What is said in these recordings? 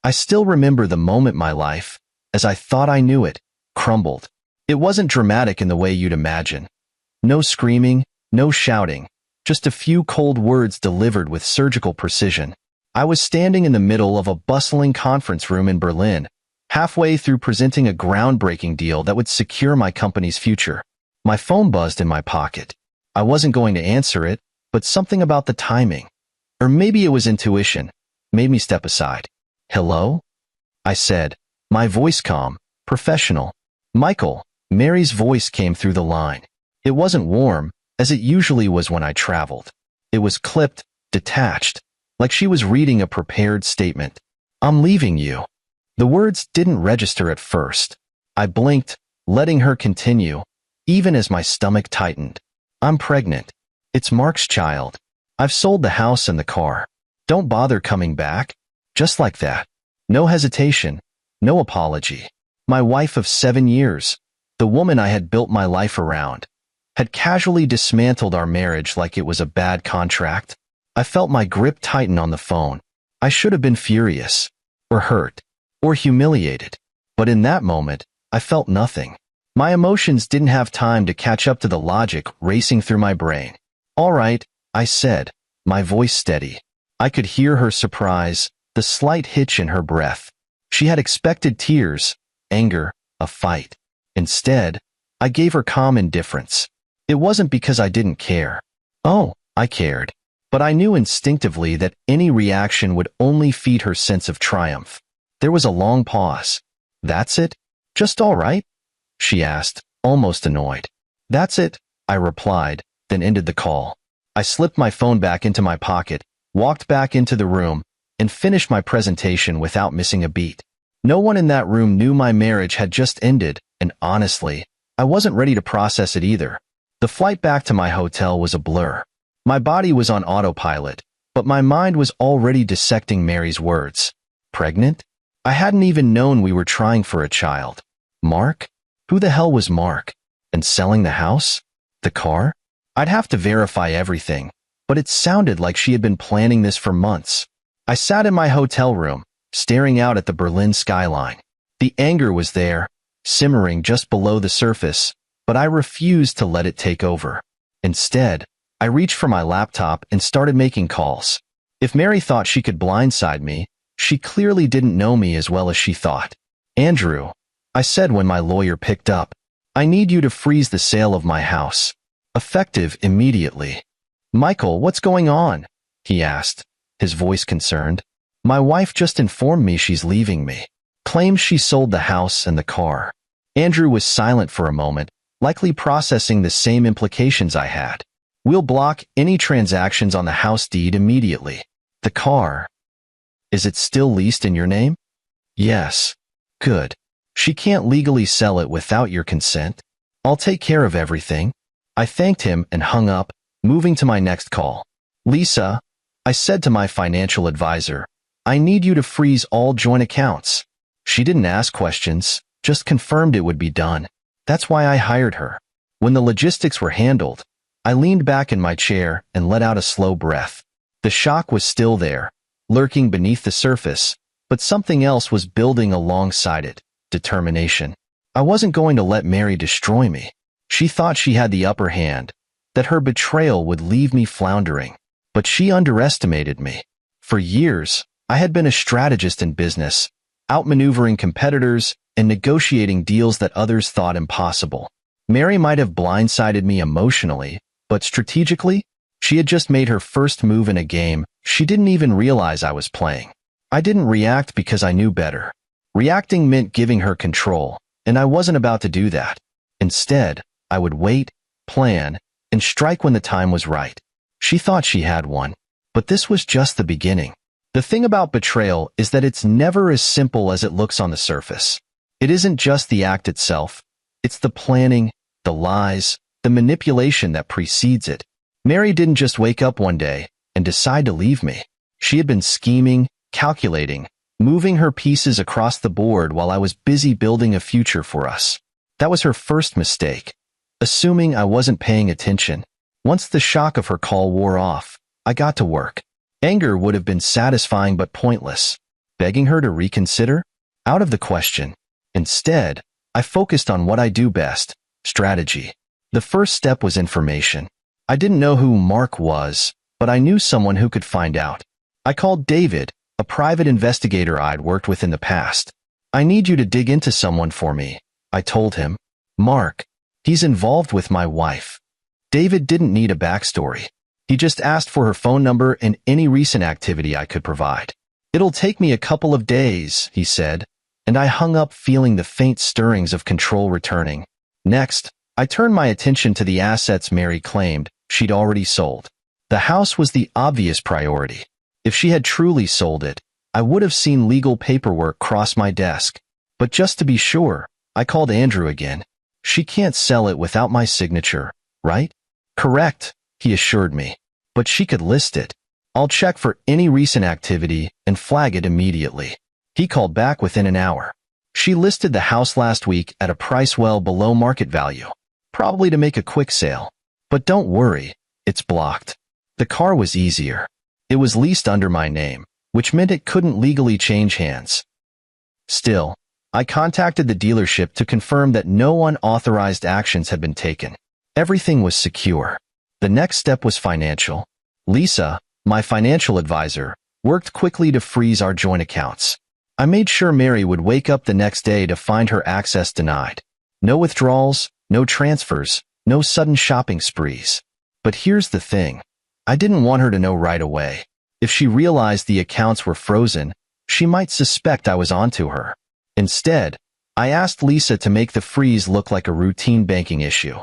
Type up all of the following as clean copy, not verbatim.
I still remember the moment my life, as I thought I knew it, crumbled. It wasn't dramatic in the way you'd imagine. No screaming, no shouting, just a few cold words delivered with surgical precision. I was standing in the middle of a bustling conference room in Berlin, halfway through presenting a groundbreaking deal that would secure my company's future. My phone buzzed in my pocket. I wasn't going to answer it, but something about the timing, or maybe it was intuition, made me step aside. "Hello?" I said, my voice calm, professional. "Michael." Mary's voice came through the line. It wasn't warm, as it usually was when I traveled. It was clipped, detached, like she was reading a prepared statement. "I'm leaving you." The words didn't register at first. I blinked, letting her continue, even as my stomach tightened. "I'm pregnant. It's Mark's child. I've sold the house and the car. Don't bother coming back." Just like that. No hesitation, no apology. My wife of 7 years, the woman I had built my life around, had casually dismantled our marriage like it was a bad contract. I felt my grip tighten on the phone. I should have been furious, or hurt, or humiliated. But in that moment, I felt nothing. My emotions didn't have time to catch up to the logic racing through my brain. "All right," I said, my voice steady. I could hear her surprise, the slight hitch in her breath. She had expected tears, anger, a fight. Instead, I gave her calm indifference. It wasn't because I didn't care. Oh, I cared. But I knew instinctively that any reaction would only feed her sense of triumph. There was a long pause. "That's it? Just all right?" she asked, almost annoyed. "That's it," I replied, then ended the call. I slipped my phone back into my pocket, walked back into the room, and finished my presentation without missing a beat. No one in that room knew my marriage had just ended, and honestly, I wasn't ready to process it either. The flight back to my hotel was a blur. My body was on autopilot, but my mind was already dissecting Mary's words. Pregnant? I hadn't even known we were trying for a child. Mark? Who the hell was Mark? And selling the house? The car? I'd have to verify everything, but it sounded like she had been planning this for months. I sat in my hotel room, staring out at the Berlin skyline. The anger was there, simmering just below the surface, but I refused to let it take over. Instead, I reached for my laptop and started making calls. If Mary thought she could blindside me, she clearly didn't know me as well as she thought. "Andrew," I said when my lawyer picked up, "I need you to freeze the sale of my house. Effective immediately." "Michael, what's going on?" he asked, his voice concerned. "My wife just informed me she's leaving me. Claims she sold the house and the car." Andrew was silent for a moment, likely processing the same implications I had. "We'll block any transactions on the house deed immediately. The car, is it still leased in your name?" "Yes." "Good. She can't legally sell it without your consent. I'll take care of everything." I thanked him and hung up, moving to my next call. "Lisa," I said to my financial advisor, "I need you to freeze all joint accounts." She didn't ask questions, just confirmed it would be done. That's why I hired her. When the logistics were handled, I leaned back in my chair and let out a slow breath. The shock was still there, lurking beneath the surface, but something else was building alongside it: determination. I wasn't going to let Mary destroy me. She thought she had the upper hand, that her betrayal would leave me floundering. But she underestimated me. For years, I had been a strategist in business, outmaneuvering competitors and negotiating deals that others thought impossible. Mary might have blindsided me emotionally, but strategically, she had just made her first move in a game she didn't even realize I was playing. I didn't react because I knew better. Reacting meant giving her control, and I wasn't about to do that. Instead, I would wait, plan, and strike when the time was right. She thought she had one, but this was just the beginning. The thing about betrayal is that it's never as simple as it looks on the surface. It isn't just the act itself. It's the planning, the lies, the manipulation that precedes it. Mary didn't just wake up one day and decide to leave me. She had been scheming, calculating, moving her pieces across the board while I was busy building a future for us. That was her first mistake, assuming I wasn't paying attention. Once the shock of her call wore off, I got to work. Anger would have been satisfying but pointless. begging her to reconsider? Out of the question. Instead, I focused on what I do best, strategy. The first step was information. I didn't know who Mark was, but I knew someone who could find out. I called David, a private investigator I'd worked with in the past. I need you to dig into someone for me, I told him. Mark, he's involved with my wife. David didn't need a backstory. He just asked for her phone number and any recent activity I could provide. It'll take me a couple of days, he said, and I hung up feeling the faint stirrings of control returning. Next, I turned my attention to the assets Mary claimed she'd already sold. The house was the obvious priority. If she had truly sold it, I would have seen legal paperwork cross my desk. But just to be sure, I called Andrew again. She can't sell it without my signature, right? Correct, he assured me. But she could list it. I'll check for any recent activity and flag it immediately. He called back within an hour. She listed the house last week at a price well below market value, probably to make a quick sale. But don't worry, it's blocked. The car was easier. It was leased under my name, which meant it couldn't legally change hands. Still, I contacted the dealership to confirm that no unauthorized actions had been taken. Everything was secure. The next step was financial. Lisa, my financial advisor, worked quickly to freeze our joint accounts. I made sure Mary would wake up the next day to find her access denied. No withdrawals, no transfers, no sudden shopping sprees. But here's the thing. I didn't want her to know right away. If she realized the accounts were frozen, she might suspect I was onto her. Instead, I asked Lisa to make the freeze look like a routine banking issue.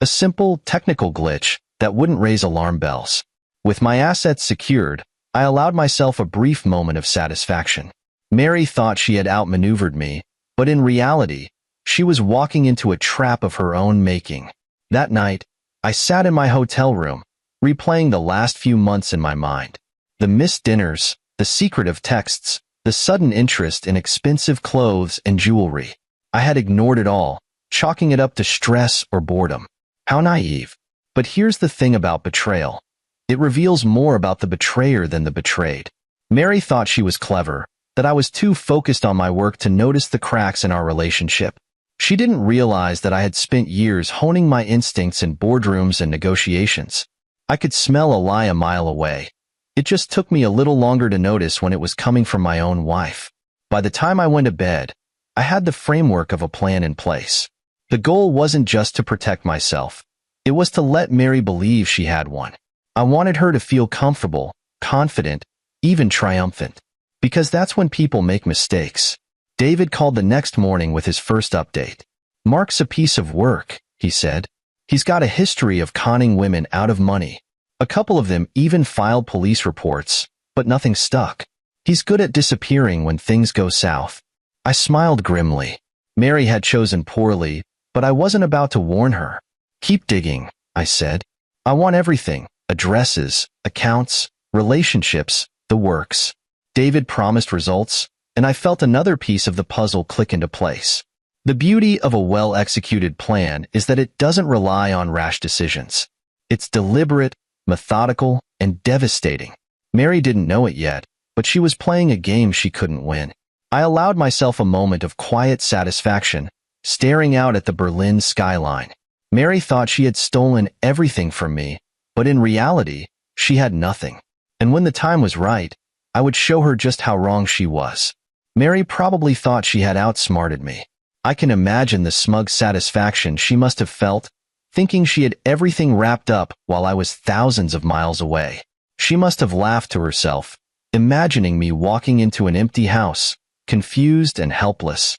A simple, technical glitch that wouldn't raise alarm bells. With my assets secured, I allowed myself a brief moment of satisfaction. Mary thought she had outmaneuvered me, but in reality, she was walking into a trap of her own making. That night, I sat in my hotel room, replaying the last few months in my mind. The missed dinners, the secretive texts, the sudden interest in expensive clothes and jewelry. I had ignored it all, chalking it up to stress or boredom. How naive. But here's the thing about betrayal. It reveals more about the betrayer than the betrayed. Mary thought she was clever, that I was too focused on my work to notice the cracks in our relationship. She didn't realize that I had spent years honing my instincts in boardrooms and negotiations. I could smell a lie a mile away. It just took me a little longer to notice when it was coming from my own wife. By the time I went to bed, I had the framework of a plan in place. The goal wasn't just to protect myself. It was to let Mary believe she had one. I wanted her to feel comfortable, confident, even triumphant. Because that's when people make mistakes. David called the next morning with his first update. Mark's a piece of work, he said. He's got a history of conning women out of money. A couple of them even filed police reports, but nothing stuck. He's good at disappearing when things go south. I smiled grimly. Mary had chosen poorly, but I wasn't about to warn her. Keep digging, I said. I want everything, addresses, accounts, relationships, the works. David promised results, and I felt another piece of the puzzle click into place. The beauty of a well-executed plan is that it doesn't rely on rash decisions. It's deliberate, methodical, and devastating. Mary didn't know it yet, but she was playing a game she couldn't win. I allowed myself a moment of quiet satisfaction, staring out at the Berlin skyline. Mary thought she had stolen everything from me, but in reality, she had nothing. And when the time was right, I would show her just how wrong she was. Mary probably thought she had outsmarted me. I can imagine the smug satisfaction she must have felt, thinking she had everything wrapped up while I was thousands of miles away. She must have laughed to herself, imagining me walking into an empty house, confused and helpless.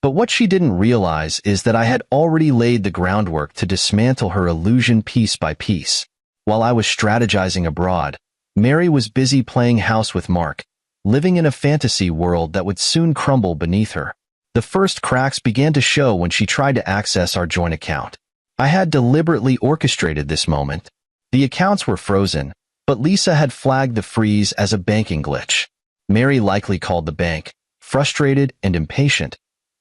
But what she didn't realize is that I had already laid the groundwork to dismantle her illusion piece by piece. While I was strategizing abroad, Mary was busy playing house with Mark, living in a fantasy world that would soon crumble beneath her. The first cracks began to show when she tried to access our joint account. I had deliberately orchestrated this moment. The accounts were frozen, but Lisa had flagged the freeze as a banking glitch. Mary likely called the bank, frustrated and impatient,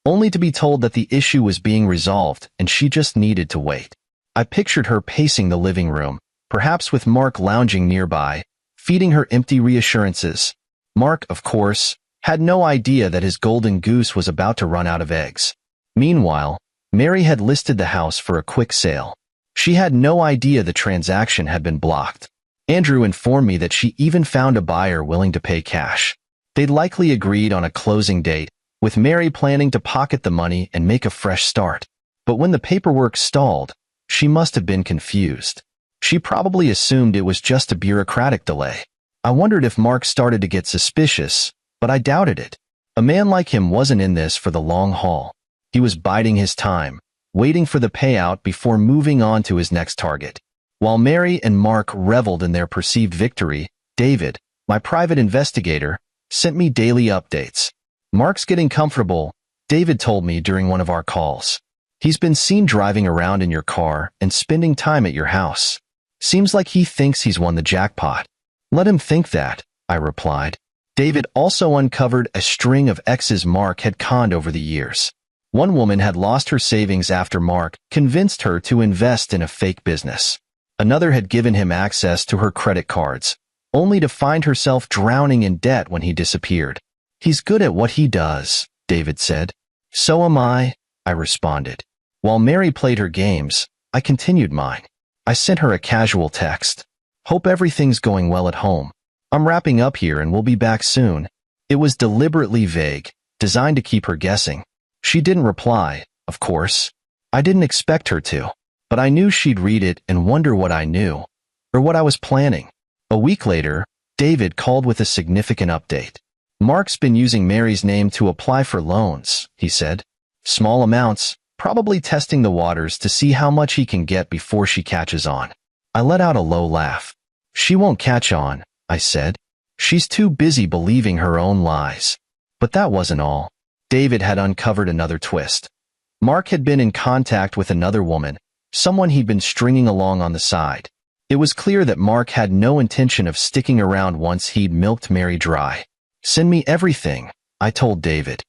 only to be told that the issue was being resolved and she just needed to wait. I pictured her pacing the living room, perhaps with Mark lounging nearby, feeding her empty reassurances. Mark, of course, had no idea that his golden goose was about to run out of eggs. Meanwhile, Mary had listed the house for a quick sale. She had no idea the transaction had been blocked. Andrew informed me that she even found a buyer willing to pay cash. They'd likely agreed on a closing date, with Mary planning to pocket the money and make a fresh start. But when the paperwork stalled, she must have been confused. She probably assumed it was just a bureaucratic delay. I wondered if Mark started to get suspicious, but I doubted it. A man like him wasn't in this for the long haul. He was biding his time, waiting for the payout before moving on to his next target. While Mary and Mark reveled in their perceived victory, David, my private investigator, sent me daily updates. "Mark's getting comfortable," David told me during one of our calls. "He's been seen driving around in your car and spending time at your house. Seems like he thinks he's won the jackpot." "Let him think that," I replied. David also uncovered a string of exes Mark had conned over the years. One woman had lost her savings after Mark convinced her to invest in a fake business. Another had given him access to her credit cards, only to find herself drowning in debt when he disappeared. "He's good at what he does," David said. "So am I," I responded. While Mary played her games, I continued mine. I sent her a casual text. "Hope everything's going well at home. I'm wrapping up here and we'll be back soon." It was deliberately vague, designed to keep her guessing. She didn't reply, of course. I didn't expect her to, but I knew she'd read it and wonder what I knew, or what I was planning. A week later, David called with a significant update. "Mark's been using Mary's name to apply for loans," he said. "Small amounts, probably testing the waters to see how much he can get before she catches on." I let out a low laugh. "She won't catch on," I said. "She's too busy believing her own lies." But that wasn't all. David had uncovered another twist. Mark had been in contact with another woman, someone he'd been stringing along on the side. It was clear that Mark had no intention of sticking around once he'd milked Mary dry. "Send me everything," I told David.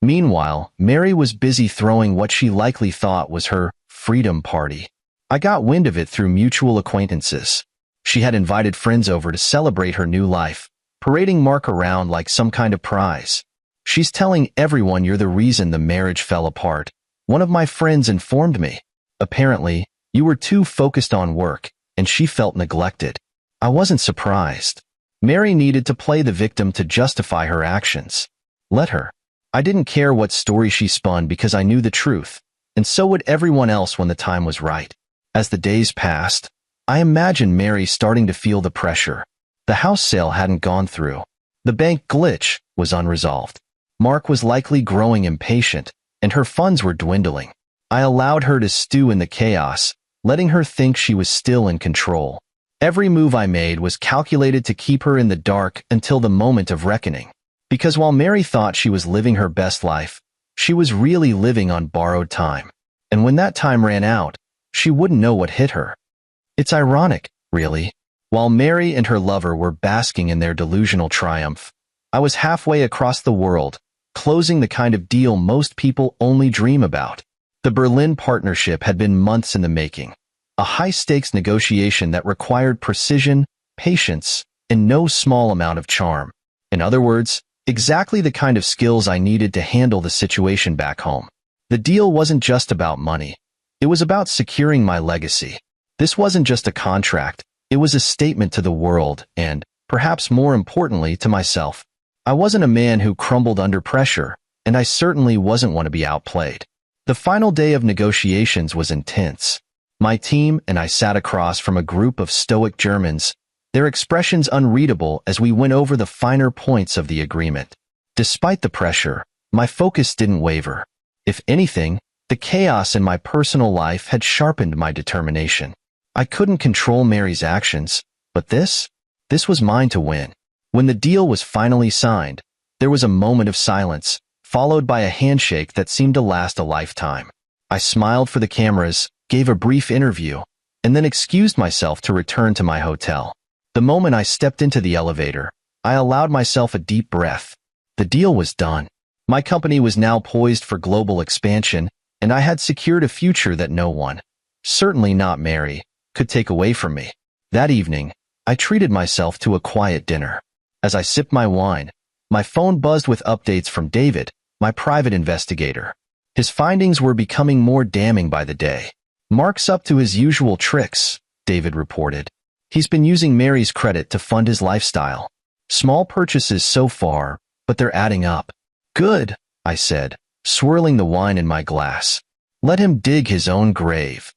Meanwhile, Mary was busy throwing what she likely thought was her freedom party. I got wind of it through mutual acquaintances. She had invited friends over to celebrate her new life, parading Mark around like some kind of prize. "She's telling everyone you're the reason the marriage fell apart," one of my friends informed me. "Apparently, you were too focused on work, and she felt neglected." I wasn't surprised. Mary needed to play the victim to justify her actions. Let her. I didn't care what story she spun because I knew the truth, and so would everyone else when the time was right. As the days passed, I imagined Mary starting to feel the pressure. The house sale hadn't gone through. The bank glitch was unresolved. Mark was likely growing impatient, and her funds were dwindling. I allowed her to stew in the chaos, letting her think she was still in control. Every move I made was calculated to keep her in the dark until the moment of reckoning. Because while Mary thought she was living her best life, she was really living on borrowed time. And when that time ran out, she wouldn't know what hit her. It's ironic, really. While Mary and her lover were basking in their delusional triumph, I was halfway across the world, closing the kind of deal most people only dream about. The Berlin partnership had been months in the making, a high-stakes negotiation that required precision, patience, and no small amount of charm. In other words, exactly the kind of skills I needed to handle the situation back home. The deal wasn't just about money. It was about securing my legacy. This wasn't just a contract. It was a statement to the world and, perhaps more importantly, to myself. I wasn't a man who crumbled under pressure, and I certainly wasn't one to be outplayed. The final day of negotiations was intense. My team and I sat across from a group of stoic Germans, their expressions unreadable as we went over the finer points of the agreement. Despite the pressure, my focus didn't waver. If anything, the chaos in my personal life had sharpened my determination. I couldn't control Mary's actions, but this was mine to win. When the deal was finally signed, there was a moment of silence, followed by a handshake that seemed to last a lifetime. I smiled for the cameras, gave a brief interview, and then excused myself to return to my hotel. The moment I stepped into the elevator, I allowed myself a deep breath. The deal was done. My company was now poised for global expansion, and I had secured a future that no one, certainly not Mary, could take away from me. That evening, I treated myself to a quiet dinner. As I sipped my wine, My phone buzzed with updates from David, my private investigator. His findings were becoming more damning by the day. "Mark's up to his usual tricks," David reported. "He's been using Mary's credit to fund his lifestyle. Small purchases so far, but they're adding up." "Good," I said, swirling the wine in my glass. "Let him dig his own grave."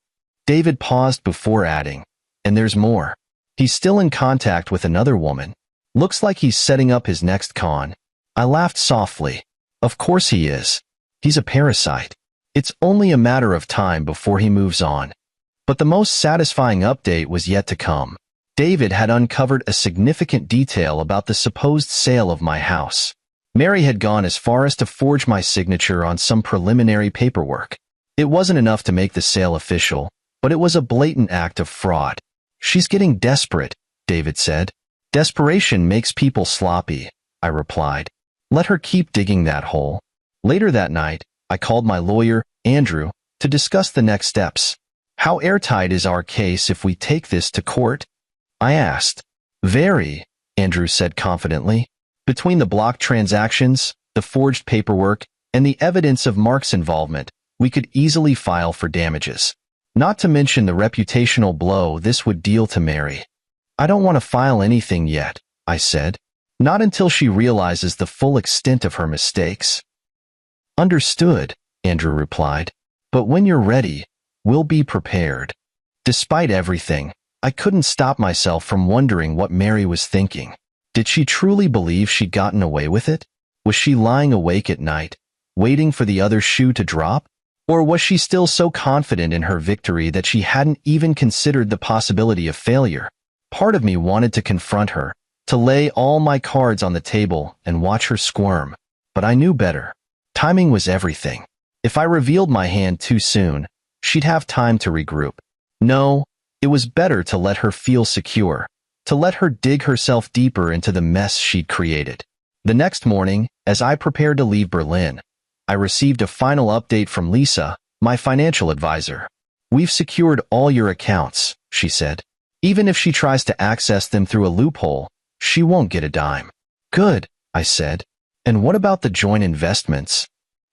David paused before adding, "And there's more. He's still in contact with another woman. Looks like he's setting up his next con." I laughed softly. "Of course he is. He's a parasite. It's only a matter of time before he moves on." But the most satisfying update was yet to come. David had uncovered a significant detail about the supposed sale of my house. Mary had gone as far as to forge my signature on some preliminary paperwork. It wasn't enough to make the sale official, but it was a blatant act of fraud. "She's getting desperate," David said. "Desperation makes people sloppy," I replied. "Let her keep digging that hole." Later that night, I called my lawyer, Andrew, to discuss the next steps. "How airtight is our case if we take this to court?" I asked. "Very," Andrew said confidently. "Between the block transactions, the forged paperwork, and the evidence of Mark's involvement, we could easily file for damages. Not to mention the reputational blow this would deal to Mary." "I don't want to file anything yet," I said. "Not until she realizes the full extent of her mistakes." "Understood," Andrew replied. "But when you're ready, we'll be prepared." Despite everything, I couldn't stop myself from wondering what Mary was thinking. Did she truly believe she'd gotten away with it? Was she lying awake at night, waiting for the other shoe to drop? Or was she still so confident in her victory that she hadn't even considered the possibility of failure? Part of me wanted to confront her, to lay all my cards on the table and watch her squirm. But I knew better. Timing was everything. If I revealed my hand too soon, she'd have time to regroup. No, it was better to let her feel secure, to let her dig herself deeper into the mess she'd created. The next morning, as I prepared to leave Berlin, I received a final update from Lisa, my financial advisor. "We've secured all your accounts," she said. "Even if she tries to access them through a loophole, she won't get a dime." "Good," I said. "And what about the joint investments?"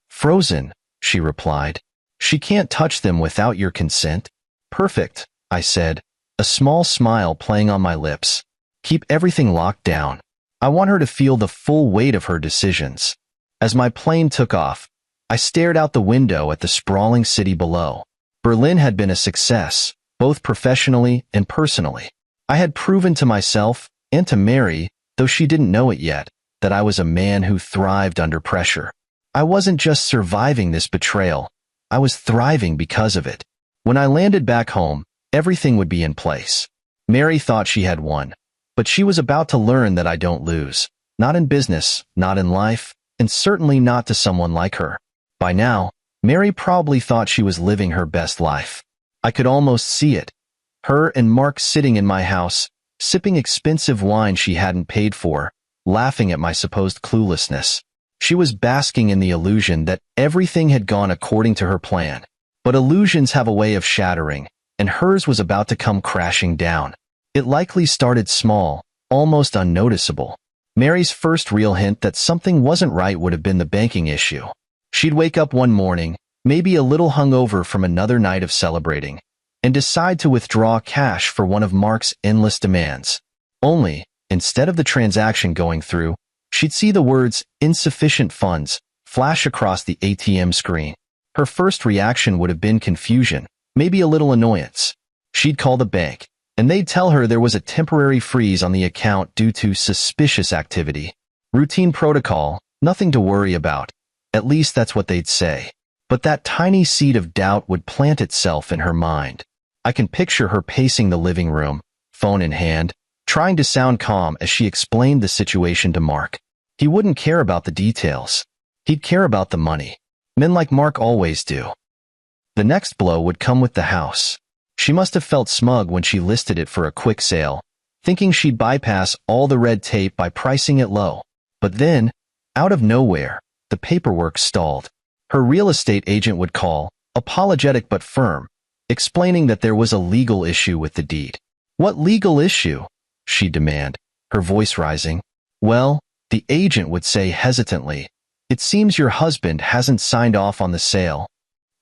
"Frozen," she replied. "She can't touch them without your consent." "Perfect," I said, a small smile playing on my lips. "Keep everything locked down. I want her to feel the full weight of her decisions." As my plane took off, I stared out the window at the sprawling city below. Berlin had been a success, both professionally and personally. I had proven to myself, and to Mary, though she didn't know it yet, that I was a man who thrived under pressure. I wasn't just surviving this betrayal, I was thriving because of it. When I landed back home, everything would be in place. Mary thought she had won, but she was about to learn that I don't lose. Not in business, not in life, and certainly not to someone like her. By now, Mary probably thought she was living her best life. I could almost see it. Her and Mark sitting in my house, sipping expensive wine she hadn't paid for, laughing at my supposed cluelessness. She was basking in the illusion that everything had gone according to her plan. But illusions have a way of shattering, and hers was about to come crashing down. It likely started small, almost unnoticeable. Mary's first real hint that something wasn't right would have been the banking issue. She'd wake up one morning, maybe a little hungover from another night of celebrating, and decide to withdraw cash for one of Mark's endless demands. Only, instead of the transaction going through, she'd see the words "insufficient funds" flash across the ATM screen. Her first reaction would have been confusion, maybe a little annoyance. She'd call the bank, and they'd tell her there was a temporary freeze on the account due to suspicious activity. Routine protocol, nothing to worry about. At least that's what they'd say. But that tiny seed of doubt would plant itself in her mind. I can picture her pacing the living room, phone in hand, trying to sound calm as she explained the situation to Mark. He wouldn't care about the details. He'd care about the money. Men like Mark always do. The next blow would come with the house. She must have felt smug when she listed it for a quick sale, thinking she'd bypass all the red tape by pricing it low. But then, out of nowhere, the paperwork stalled. Her real estate agent would call, apologetic but firm, explaining that there was a legal issue with the deed. "What legal issue?" she'd demand, her voice rising. "Well, The agent would say hesitantly, "It seems your husband hasn't signed off on the sale."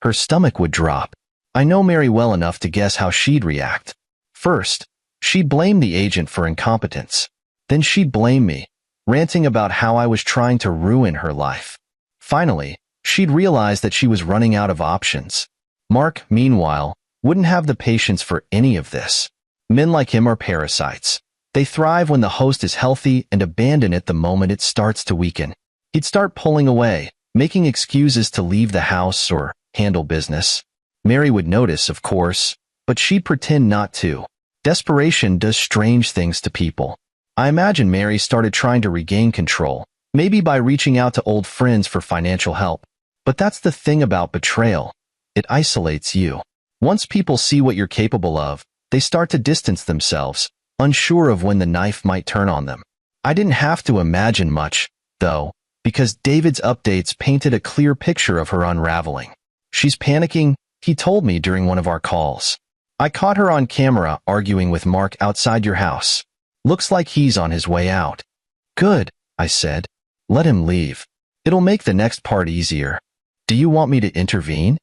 Her stomach would drop. I know Mary well enough to guess how she'd react. First, she'd blame the agent for incompetence. Then she'd blame me, ranting about how I was trying to ruin her life. Finally, she'd realize that she was running out of options. Mark, meanwhile, wouldn't have the patience for any of this. Men like him are parasites. They thrive when the host is healthy and abandon it the moment it starts to weaken. He'd start pulling away, making excuses to leave the house or handle business. Mary would notice, of course, but she'd pretend not to. Desperation does strange things to people. I imagine Mary started trying to regain control, maybe by reaching out to old friends for financial help. But that's the thing about betrayal. It isolates you. Once people see what you're capable of, they start to distance themselves, unsure of when the knife might turn on them. I didn't have to imagine much, though, because David's updates painted a clear picture of her unraveling. "She's panicking," he told me during one of our calls. "I caught her on camera arguing with Mark outside your house. Looks like he's on his way out." "Good," I said. "Let him leave. It'll make the next part easier." "Do you want me to intervene?"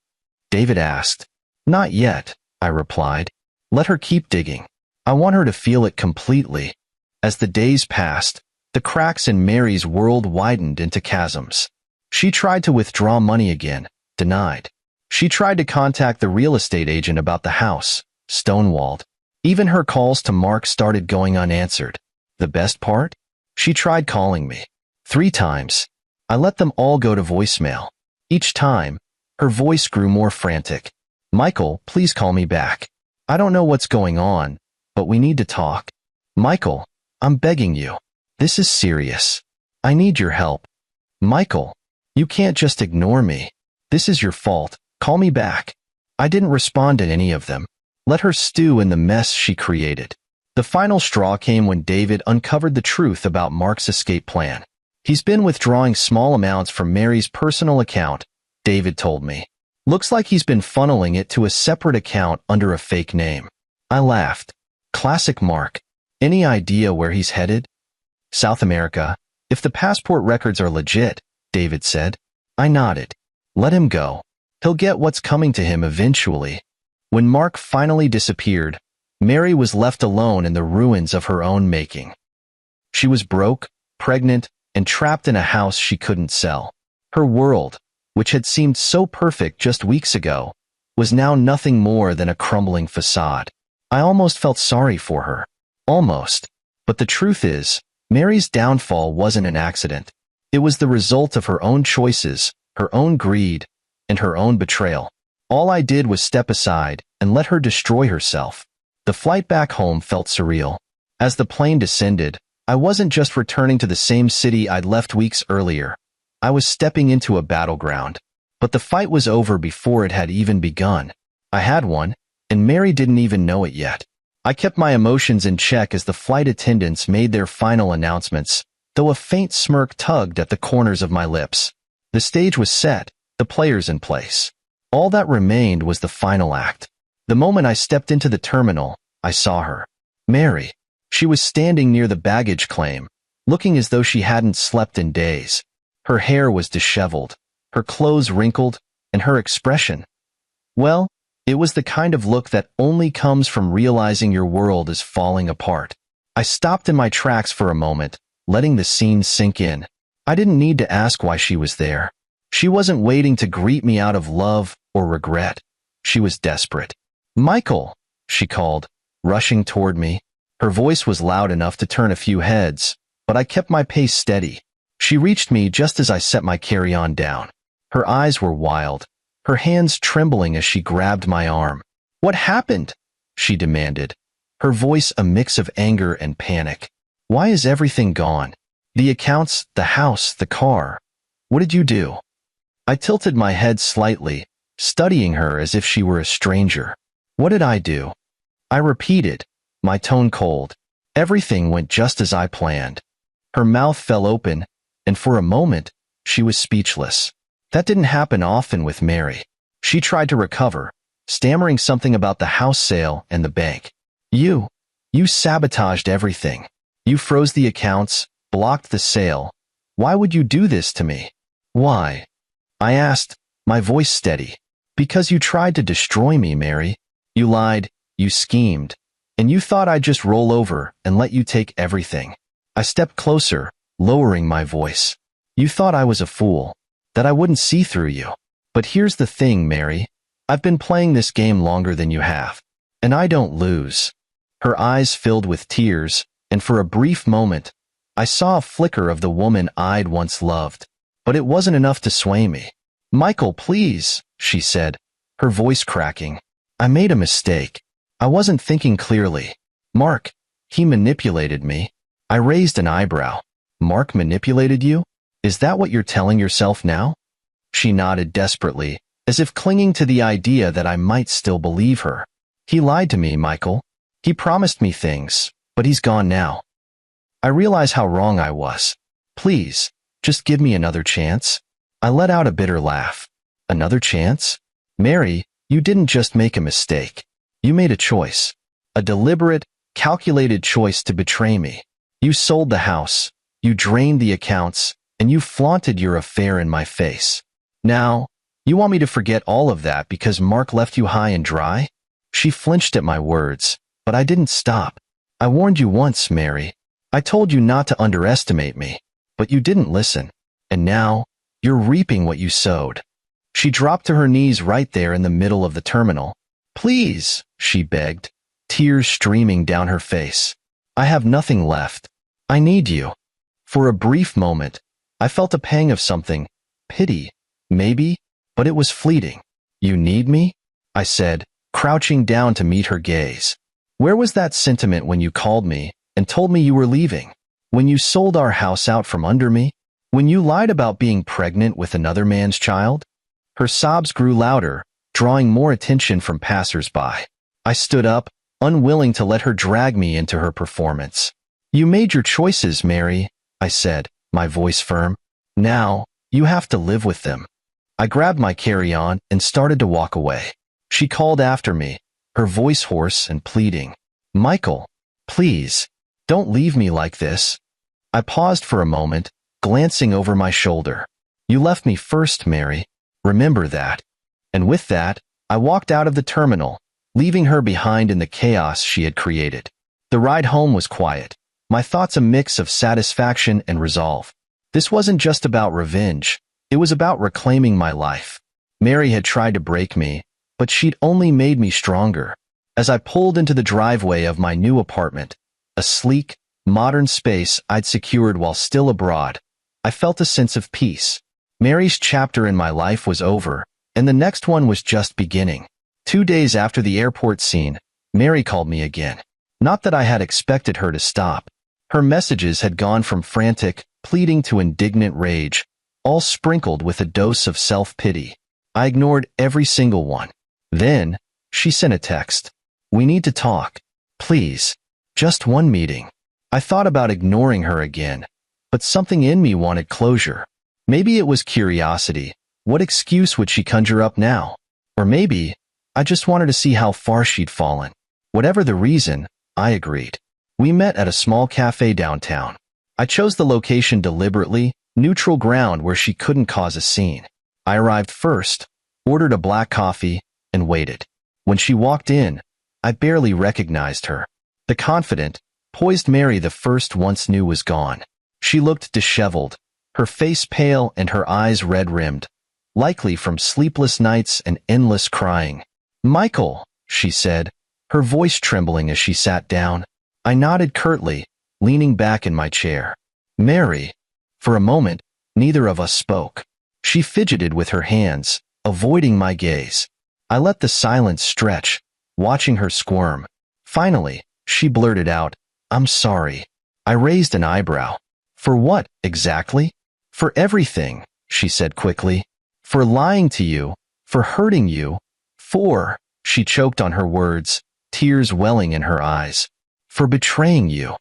David asked. "Not yet," I replied. "Let her keep digging. I want her to feel it completely." As the days passed, the cracks in Mary's world widened into chasms. She tried to withdraw money again, denied. She tried to contact the real estate agent about the house, stonewalled. Even her calls to Mark started going unanswered. The best part? She tried calling me. 3 times. I let them all go to voicemail. Each time, her voice grew more frantic. "Michael, please call me back. I don't know what's going on, but we need to talk. Michael, I'm begging you. This is serious. I need your help. Michael, you can't just ignore me. This is your fault. Call me back." I didn't respond to any of them. Let her stew in the mess she created. The final straw came when David uncovered the truth about Mark's escape plan. "He's been withdrawing small amounts from Mary's personal account," David told me. "Looks like he's been funneling it to a separate account under a fake name." I laughed. Classic Mark. Any idea where he's headed? "South America, if the passport records are legit," David said. I nodded. "Let him go. He'll get what's coming to him eventually." When Mark finally disappeared, Mary was left alone in the ruins of her own making. She was broke, pregnant, and trapped in a house she couldn't sell. Her world, which had seemed so perfect just weeks ago, was now nothing more than a crumbling facade. I almost felt sorry for her. Almost. But the truth is, Mary's downfall wasn't an accident. It was the result of her own choices, her own greed, and her own betrayal. All I did was step aside and let her destroy herself. The flight back home felt surreal. As the plane descended, I wasn't just returning to the same city I'd left weeks earlier. I was stepping into a battleground. But the fight was over before it had even begun. I had won, and Mary didn't even know it yet. I kept my emotions in check as the flight attendants made their final announcements, though a faint smirk tugged at the corners of my lips. The stage was set, the players in place. All that remained was the final act. The moment I stepped into the terminal, I saw her. Mary. She was standing near the baggage claim, looking as though she hadn't slept in days. Her hair was disheveled, her clothes wrinkled, and her expression, well, it was the kind of look that only comes from realizing your world is falling apart. I stopped in my tracks for a moment, letting the scene sink in. I didn't need to ask why she was there. She wasn't waiting to greet me out of love or regret. She was desperate. "Michael," she called, rushing toward me. Her voice was loud enough to turn a few heads, but I kept my pace steady. She reached me just as I set my carry-on down. Her eyes were wild, her hands trembling as she grabbed my arm. "What happened?" she demanded, her voice a mix of anger and panic. "Why is everything gone? The accounts, the house, the car. What did you do?" I tilted my head slightly, studying her as if she were a stranger. "What did I do?" I repeated, my tone cold. "Everything went just as I planned." Her mouth fell open, and for a moment, she was speechless. That didn't happen often with Mary. She tried to recover, stammering something about the house sale and the bank. You sabotaged everything. You froze the accounts, blocked the sale, Why would you do this to me? Why? I asked, my voice steady. Because you tried to destroy me, Mary. You lied, you schemed, and you thought I'd just roll over and let you take everything. I stepped closer, lowering my voice. You thought I was a fool, that I wouldn't see through you. But here's the thing, Mary. I've been playing this game longer than you have, and I don't lose. Her eyes filled with tears, and for a brief moment, I saw a flicker of the woman I'd once loved. But it wasn't enough to sway me. Michael, please, she said, her voice cracking. I made a mistake. I wasn't thinking clearly. Mark, he manipulated me. I raised an eyebrow. Mark manipulated you? Is that what you're telling yourself now? She nodded desperately, as if clinging to the idea that I might still believe her. He lied to me, Michael. He promised me things, but he's gone now. I realize how wrong I was. Please, just give me another chance. I let out a bitter laugh. Another chance? Mary, you didn't just make a mistake. You made a choice. A deliberate, calculated choice to betray me. You sold the house, you drained the accounts, and you flaunted your affair in my face. Now, you want me to forget all of that because Mark left you high and dry? She flinched at my words, but I didn't stop. I warned you once, Mary. I told you not to underestimate me, but you didn't listen. And now, you're reaping what you sowed. She dropped to her knees right there in the middle of the terminal. Please, she begged, tears streaming down her face. I have nothing left. I need you. For a brief moment, I felt a pang of something. Pity, maybe, but it was fleeting. You need me? I said, crouching down to meet her gaze. Where was that sentiment when you called me and told me you were leaving? When you sold our house out from under me? When you lied about being pregnant with another man's child? Her sobs grew louder, drawing more attention from passers-by. I stood up, unwilling to let her drag me into her performance. You made your choices, Mary, I said, my voice firm. Now, you have to live with them. I grabbed my carry-on and started to walk away. She called after me, her voice hoarse and pleading. Michael, please, don't leave me like this. I paused for a moment, glancing over my shoulder. You left me first, Mary. Remember that. And with that, I walked out of the terminal, leaving her behind in the chaos she had created. The ride home was quiet, my thoughts a mix of satisfaction and resolve. This wasn't just about revenge, it was about reclaiming my life. Mary had tried to break me, but she'd only made me stronger. As I pulled into the driveway of my new apartment, a sleek, modern space I'd secured while still abroad, I felt a sense of peace. Mary's chapter in my life was over, and the next one was just beginning. 2 days after the airport scene, Mary called me again. Not that I had expected her to stop. Her messages had gone from frantic, pleading to indignant rage, all sprinkled with a dose of self-pity. I ignored every single one. Then, she sent a text. We need to talk. Please. Just one meeting. I thought about ignoring her again, but something in me wanted closure. Maybe it was curiosity. What excuse would she conjure up now? Or maybe, I just wanted to see how far she'd fallen. Whatever the reason, I agreed. We met at a small cafe downtown. I chose the location deliberately, neutral ground where she couldn't cause a scene. I arrived first, ordered a black coffee, and waited. When she walked in, I barely recognized her. The confident, poised Mary the first once knew was gone. She looked disheveled, her face pale and her eyes red-rimmed, likely from sleepless nights and endless crying. Michael, she said, her voice trembling as she sat down. I nodded curtly, leaning back in my chair. Mary. For a moment, neither of us spoke. She fidgeted with her hands, avoiding my gaze. I let the silence stretch, watching her squirm. Finally, she blurted out, I'm sorry. I raised an eyebrow. For what, exactly? For everything, she said quickly. For lying to you, for hurting you, she choked on her words, tears welling in her eyes. For betraying you.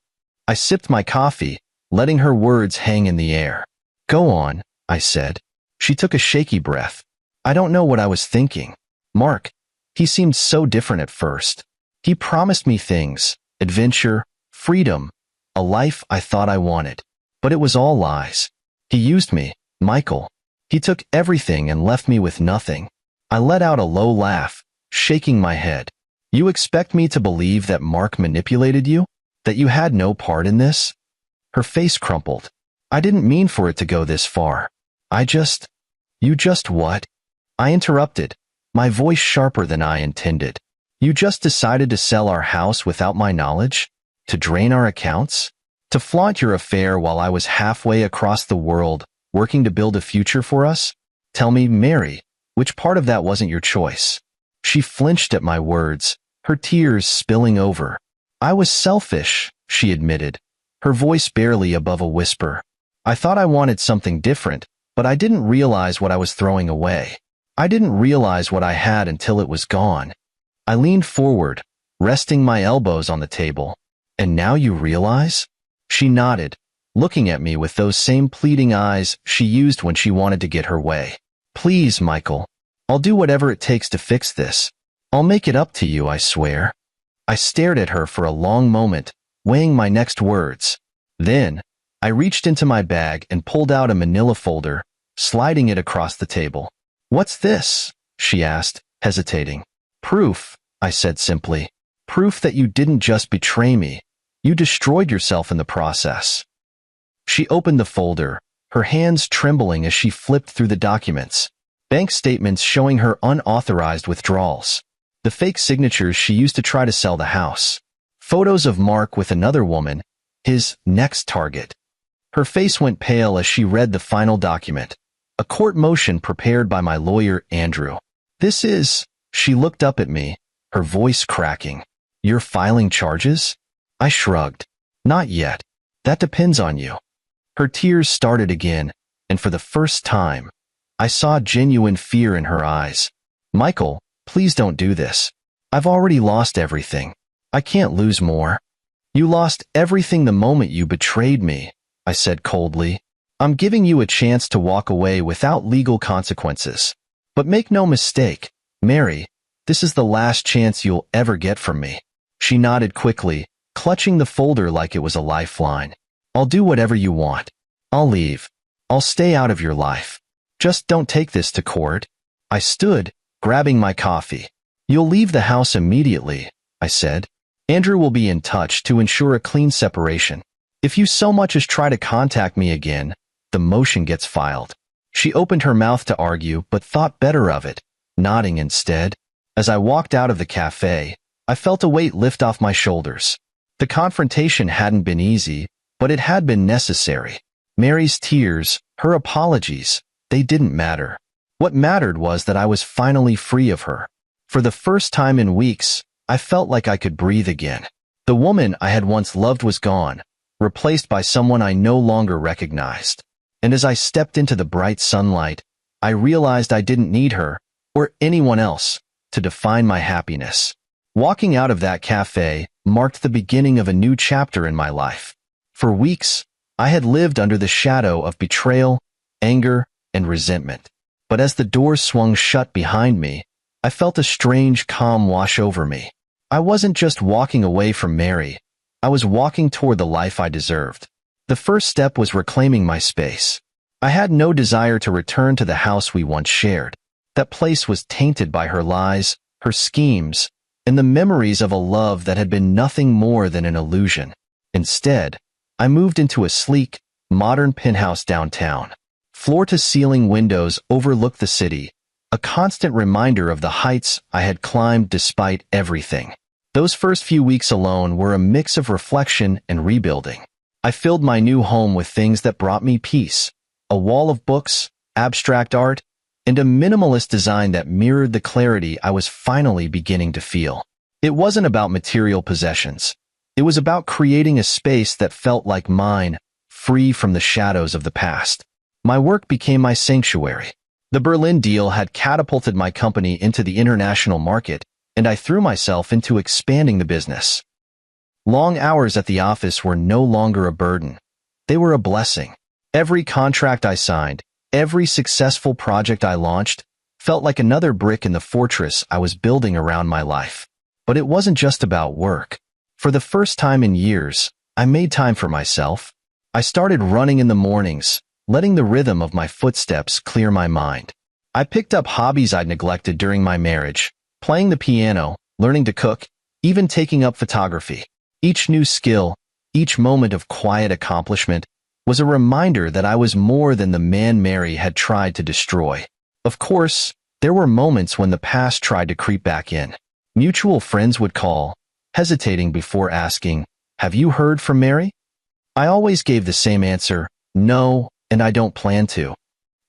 I sipped my coffee, letting her words hang in the air. Go on, I said. She took a shaky breath. I don't know what I was thinking. Mark, he seemed so different at first. He promised me things, adventure, freedom, a life I thought I wanted. But it was all lies. He used me, Michael. He took everything and left me with nothing. I let out a low laugh, shaking my head. You expect me to believe that Mark manipulated you? That you had no part in this? Her face crumpled. I didn't mean for it to go this far. You just what? I interrupted, my voice sharper than I intended. You just decided to sell our house without my knowledge? To drain our accounts? To flaunt your affair while I was halfway across the world, working to build a future for us? Tell me, Mary, which part of that wasn't your choice? She flinched at my words, her tears spilling over. I was selfish, she admitted, her voice barely above a whisper. I thought I wanted something different, but I didn't realize what I was throwing away. I didn't realize what I had until it was gone. I leaned forward, resting my elbows on the table. And now you realize? She nodded, looking at me with those same pleading eyes she used when she wanted to get her way. Please, Michael. I'll do whatever it takes to fix this. I'll make it up to you, I swear. I stared at her for a long moment, weighing my next words. Then, I reached into my bag and pulled out a manila folder, sliding it across the table. What's this? She asked, hesitating. Proof, I said simply. Proof that you didn't just betray me. You destroyed yourself in the process. She opened the folder, her hands trembling as she flipped through the documents. Bank statements showing her unauthorized withdrawals. The fake signatures she used to try to sell the house. Photos of Mark with another woman, his next target. Her face went pale as she read the final document. A court motion prepared by my lawyer, Andrew. This is... She looked up at me, her voice cracking. You're filing charges? I shrugged. Not yet. That depends on you. Her tears started again, and for the first time, I saw genuine fear in her eyes. Michael, please don't do this. I've already lost everything. I can't lose more. You lost everything the moment you betrayed me, I said coldly. I'm giving you a chance to walk away without legal consequences. But make no mistake, Mary, this is the last chance you'll ever get from me. She nodded quickly, clutching the folder like it was a lifeline. I'll do whatever you want. I'll leave. I'll stay out of your life. Just don't take this to court. I stood, grabbing my coffee. You'll leave the house immediately, I said. Andrew will be in touch to ensure a clean separation. If you so much as try to contact me again, the motion gets filed. She opened her mouth to argue, but thought better of it, nodding instead. As I walked out of the cafe, I felt a weight lift off my shoulders. The confrontation hadn't been easy, but it had been necessary. Mary's tears, her apologies, they didn't matter. What mattered was that I was finally free of her. For the first time in weeks, I felt like I could breathe again. The woman I had once loved was gone, replaced by someone I no longer recognized. And as I stepped into the bright sunlight, I realized I didn't need her, or anyone else, to define my happiness. Walking out of that cafe marked the beginning of a new chapter in my life. For weeks, I had lived under the shadow of betrayal, anger, and resentment. But as the door swung shut behind me, I felt a strange calm wash over me. I wasn't just walking away from Mary. I was walking toward the life I deserved. The first step was reclaiming my space. I had no desire to return to the house we once shared. That place was tainted by her lies, her schemes, and the memories of a love that had been nothing more than an illusion. Instead, I moved into a sleek, modern penthouse downtown. Floor-to-ceiling windows overlooked the city, a constant reminder of the heights I had climbed despite everything. Those first few weeks alone were a mix of reflection and rebuilding. I filled my new home with things that brought me peace, a wall of books, abstract art, and a minimalist design that mirrored the clarity I was finally beginning to feel. It wasn't about material possessions. It was about creating a space that felt like mine, free from the shadows of the past. My work became my sanctuary. The Berlin deal had catapulted my company into the international market, and I threw myself into expanding the business. Long hours at the office were no longer a burden. They were a blessing. Every contract I signed, every successful project I launched, felt like another brick in the fortress I was building around my life. But it wasn't just about work. For the first time in years, I made time for myself. I started running in the mornings, letting the rhythm of my footsteps clear my mind. I picked up hobbies I'd neglected during my marriage, playing the piano, learning to cook, even taking up photography. Each new skill, each moment of quiet accomplishment, was a reminder that I was more than the man Mary had tried to destroy. Of course, there were moments when the past tried to creep back in. Mutual friends would call, hesitating before asking, "Have you heard from Mary?" I always gave the same answer, "No, and I don't plan to."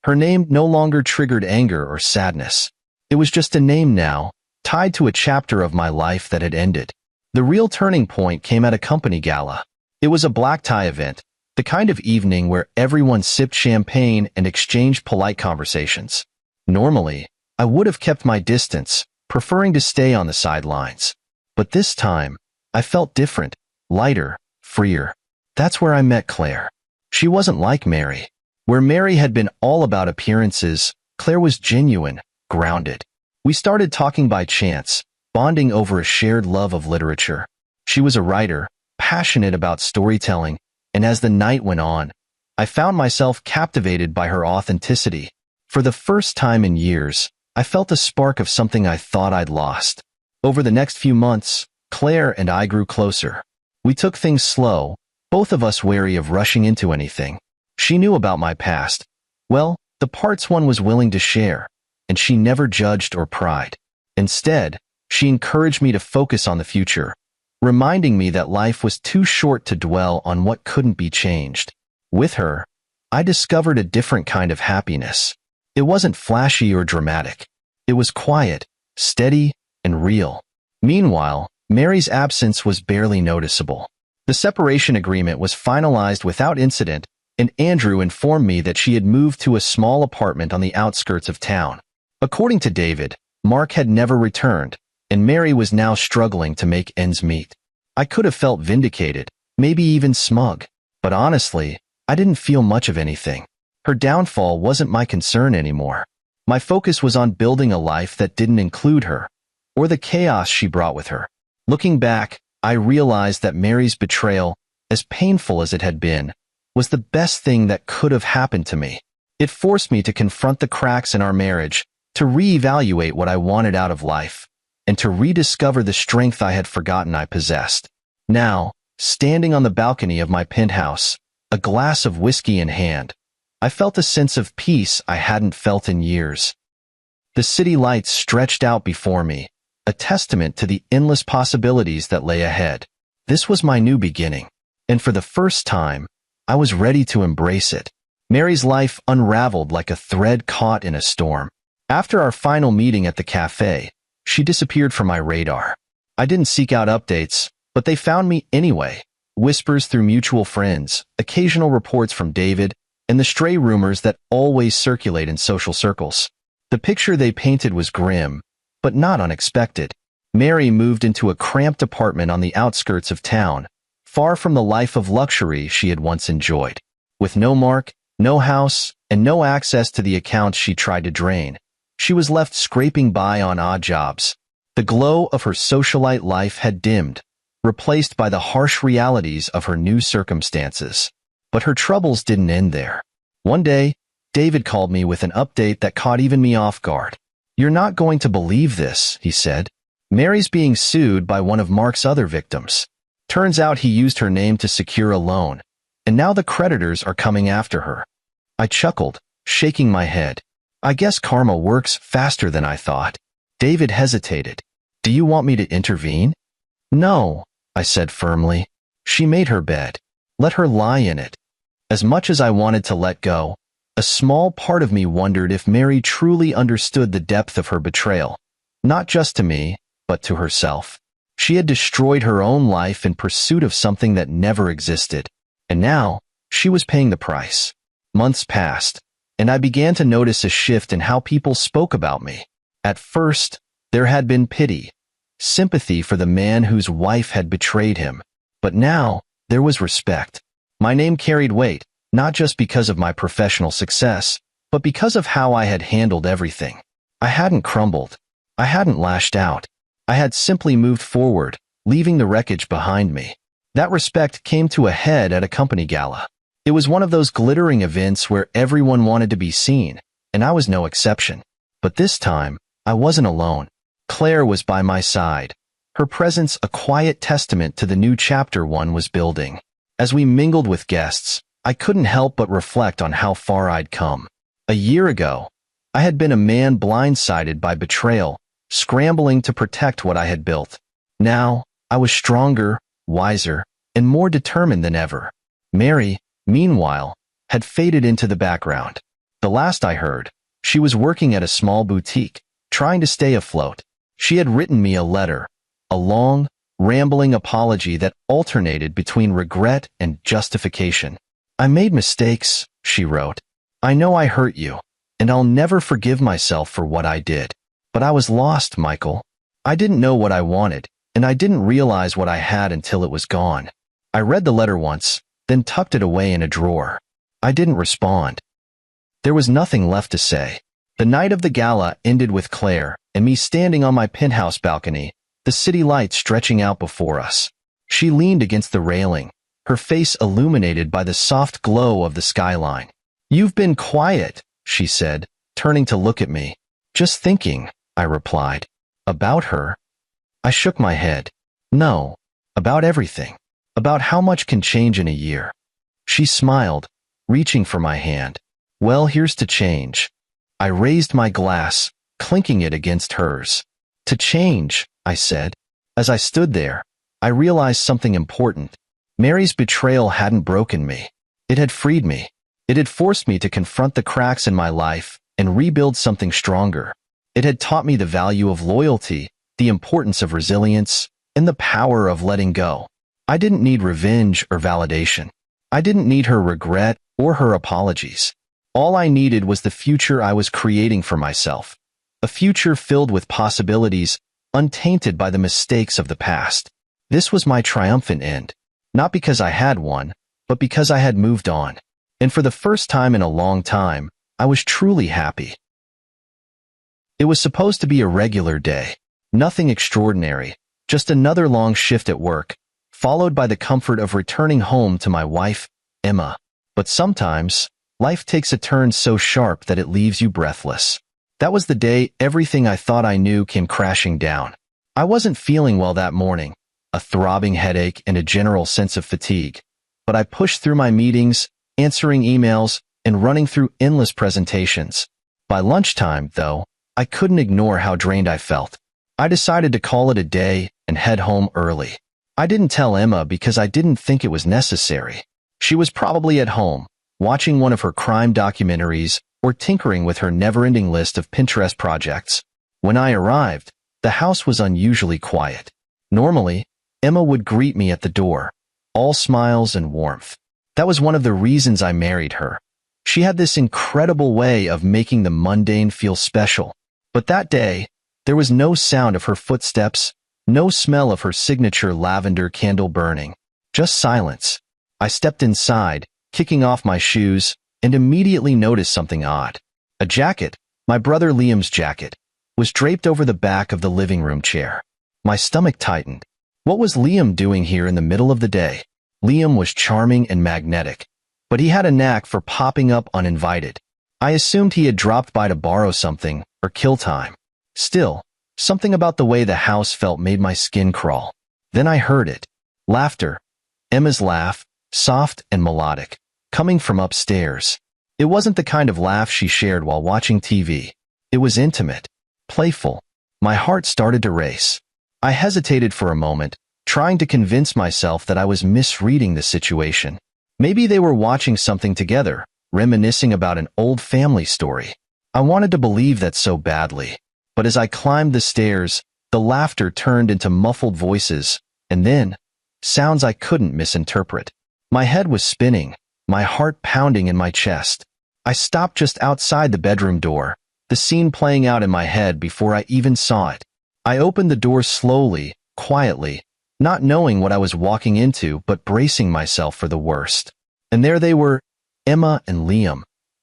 Her name no longer triggered anger or sadness. It was just a name now, tied to a chapter of my life that had ended. The real turning point came at a company gala. It was a black tie event, the kind of evening where everyone sipped champagne and exchanged polite conversations. Normally, I would have kept my distance, preferring to stay on the sidelines. But this time, I felt different, lighter, freer. That's where I met Claire. She wasn't like Mary. Where Mary had been all about appearances, Claire was genuine, grounded. We started talking by chance, bonding over a shared love of literature. She was a writer, passionate about storytelling, and as the night went on, I found myself captivated by her authenticity. For the first time in years, I felt a spark of something I thought I'd lost. Over the next few months, Claire and I grew closer. We took things slow, both of us wary of rushing into anything. She knew about my past. Well, the parts one was willing to share, and she never judged or pried. Instead, she encouraged me to focus on the future, reminding me that life was too short to dwell on what couldn't be changed. With her, I discovered a different kind of happiness. It wasn't flashy or dramatic. It was quiet, steady, and real. Meanwhile, Mary's absence was barely noticeable. The separation agreement was finalized without incident, and Andrew informed me that she had moved to a small apartment on the outskirts of town. According to David, Mark had never returned, and Mary was now struggling to make ends meet. I could have felt vindicated, maybe even smug, but honestly, I didn't feel much of anything. Her downfall wasn't my concern anymore. My focus was on building a life that didn't include her, or the chaos she brought with her. Looking back, I realized that Mary's betrayal, as painful as it had been, was the best thing that could have happened to me. It forced me to confront the cracks in our marriage, to reevaluate what I wanted out of life, and to rediscover the strength I had forgotten I possessed. Now, standing on the balcony of my penthouse, a glass of whiskey in hand, I felt a sense of peace I hadn't felt in years. The city lights stretched out before me, a testament to the endless possibilities that lay ahead. This was my new beginning, and for the first time, I was ready to embrace it. Mary's life unraveled like a thread caught in a storm. After our final meeting at the cafe, she disappeared from my radar. I didn't seek out updates, but they found me anyway. Whispers through mutual friends, occasional reports from David, and the stray rumors that always circulate in social circles. The picture they painted was grim, but not unexpected. Mary moved into a cramped apartment on the outskirts of town, far from the life of luxury she had once enjoyed. With no Mark, no house, and no access to the accounts she tried to drain, she was left scraping by on odd jobs. The glow of her socialite life had dimmed, replaced by the harsh realities of her new circumstances. But her troubles didn't end there. One day, David called me with an update that caught even me off guard. "You're not going to believe this," he said. "Mary's being sued by one of Mark's other victims. Turns out he used her name to secure a loan, and now the creditors are coming after her." I chuckled, shaking my head. I guess karma works faster than I thought. David hesitated. "Do you want me to intervene?" "No," I said firmly. "She made her bed. Let her lie in it." As much as I wanted to let go, a small part of me wondered if Mary truly understood the depth of her betrayal, not just to me, but to herself. She had destroyed her own life in pursuit of something that never existed, and now she was paying the price. Months passed, and I began to notice a shift in how people spoke about me. At first, there had been pity, sympathy for the man whose wife had betrayed him, but now there was respect. My name carried weight, not just because of my professional success, but because of how I had handled everything. I hadn't crumbled. I hadn't lashed out. I had simply moved forward, leaving the wreckage behind me. That respect came to a head at a company gala. It was one of those glittering events where everyone wanted to be seen, and I was no exception. But this time, I wasn't alone. Claire was by my side, her presence a quiet testament to the new chapter one was building. As we mingled with guests, I couldn't help but reflect on how far I'd come. A year ago, I had been a man blindsided by betrayal, scrambling to protect what I had built. Now, I was stronger, wiser, and more determined than ever. Mary, meanwhile, had faded into the background. The last I heard, she was working at a small boutique, trying to stay afloat. She had written me a letter, a long, rambling apology that alternated between regret and justification. "I made mistakes," she wrote. "I know I hurt you, and I'll never forgive myself for what I did. But I was lost, Michael. I didn't know what I wanted, and I didn't realize what I had until it was gone." I read the letter once, then tucked it away in a drawer. I didn't respond. There was nothing left to say. The night of the gala ended with Claire and me standing on my penthouse balcony, the city lights stretching out before us. She leaned against the railing, her face illuminated by the soft glow of the skyline. "You've been quiet," she said, turning to look at me. "Just thinking," I replied. "About her?" I shook my head. "No, about everything. About how much can change in a year." She smiled, reaching for my hand. "Well, here's to change." I raised my glass, clinking it against hers. "To change," I said. As I stood there, I realized something important. Mary's betrayal hadn't broken me. It had freed me. It had forced me to confront the cracks in my life and rebuild something stronger. It had taught me the value of loyalty, the importance of resilience, and the power of letting go. I didn't need revenge or validation. I didn't need her regret or her apologies. All I needed was the future I was creating for myself. A future filled with possibilities, untainted by the mistakes of the past. This was my triumphant end. Not because I had one, but because I had moved on. And for the first time in a long time, I was truly happy. It was supposed to be a regular day. Nothing extraordinary, just another long shift at work, followed by the comfort of returning home to my wife, Emma. But sometimes, life takes a turn so sharp that it leaves you breathless. That was the day everything I thought I knew came crashing down. I wasn't feeling well that morning, a throbbing headache and a general sense of fatigue. But I pushed through my meetings, answering emails, and running through endless presentations. By lunchtime, though, I couldn't ignore how drained I felt. I decided to call it a day and head home early. I didn't tell Emma because I didn't think it was necessary. She was probably at home, watching one of her crime documentaries or tinkering with her never-ending list of Pinterest projects. When I arrived, the house was unusually quiet. Normally, Emma would greet me at the door, all smiles and warmth. That was one of the reasons I married her. She had this incredible way of making the mundane feel special. But that day, there was no sound of her footsteps, no smell of her signature lavender candle burning, just silence. I stepped inside, kicking off my shoes, and immediately noticed something odd. A jacket, my brother Liam's jacket, was draped over the back of the living room chair. My stomach tightened. What was Liam doing here in the middle of the day? Liam was charming and magnetic, but he had a knack for popping up uninvited. I assumed he had dropped by to borrow something or kill time. Still, something about the way the house felt made my skin crawl. Then I heard it. Laughter. Emma's laugh, soft and melodic, coming from upstairs. It wasn't the kind of laugh she shared while watching TV. It was intimate, playful. My heart started to race. I hesitated for a moment, trying to convince myself that I was misreading the situation. Maybe they were watching something together, reminiscing about an old family story. I wanted to believe that so badly. But as I climbed the stairs, the laughter turned into muffled voices, and then, sounds I couldn't misinterpret. My head was spinning, my heart pounding in my chest. I stopped just outside the bedroom door, the scene playing out in my head before I even saw it. I opened the door slowly, quietly, not knowing what I was walking into but bracing myself for the worst. And there they were, Emma and Liam,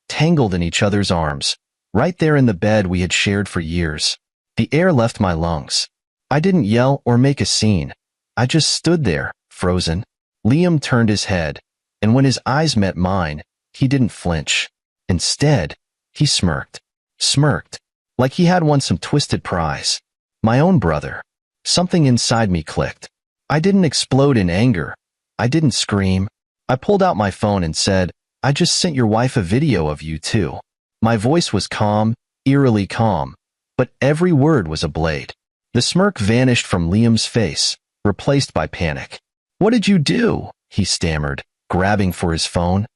tangled in each other's arms, right there in the bed we had shared for years. The air left my lungs. I didn't yell or make a scene. I just stood there, frozen. Liam turned his head, and when his eyes met mine, he didn't flinch. Instead, he smirked. Smirked. Like he had won some twisted prize. My own brother. Something inside me clicked. I didn't explode in anger. I didn't scream. I pulled out my phone and said, "I just sent your wife a video of you too." My voice was calm, eerily calm, but every word was a blade. The smirk vanished from Liam's face, replaced by panic. "What did you do?" he stammered, grabbing for his phone.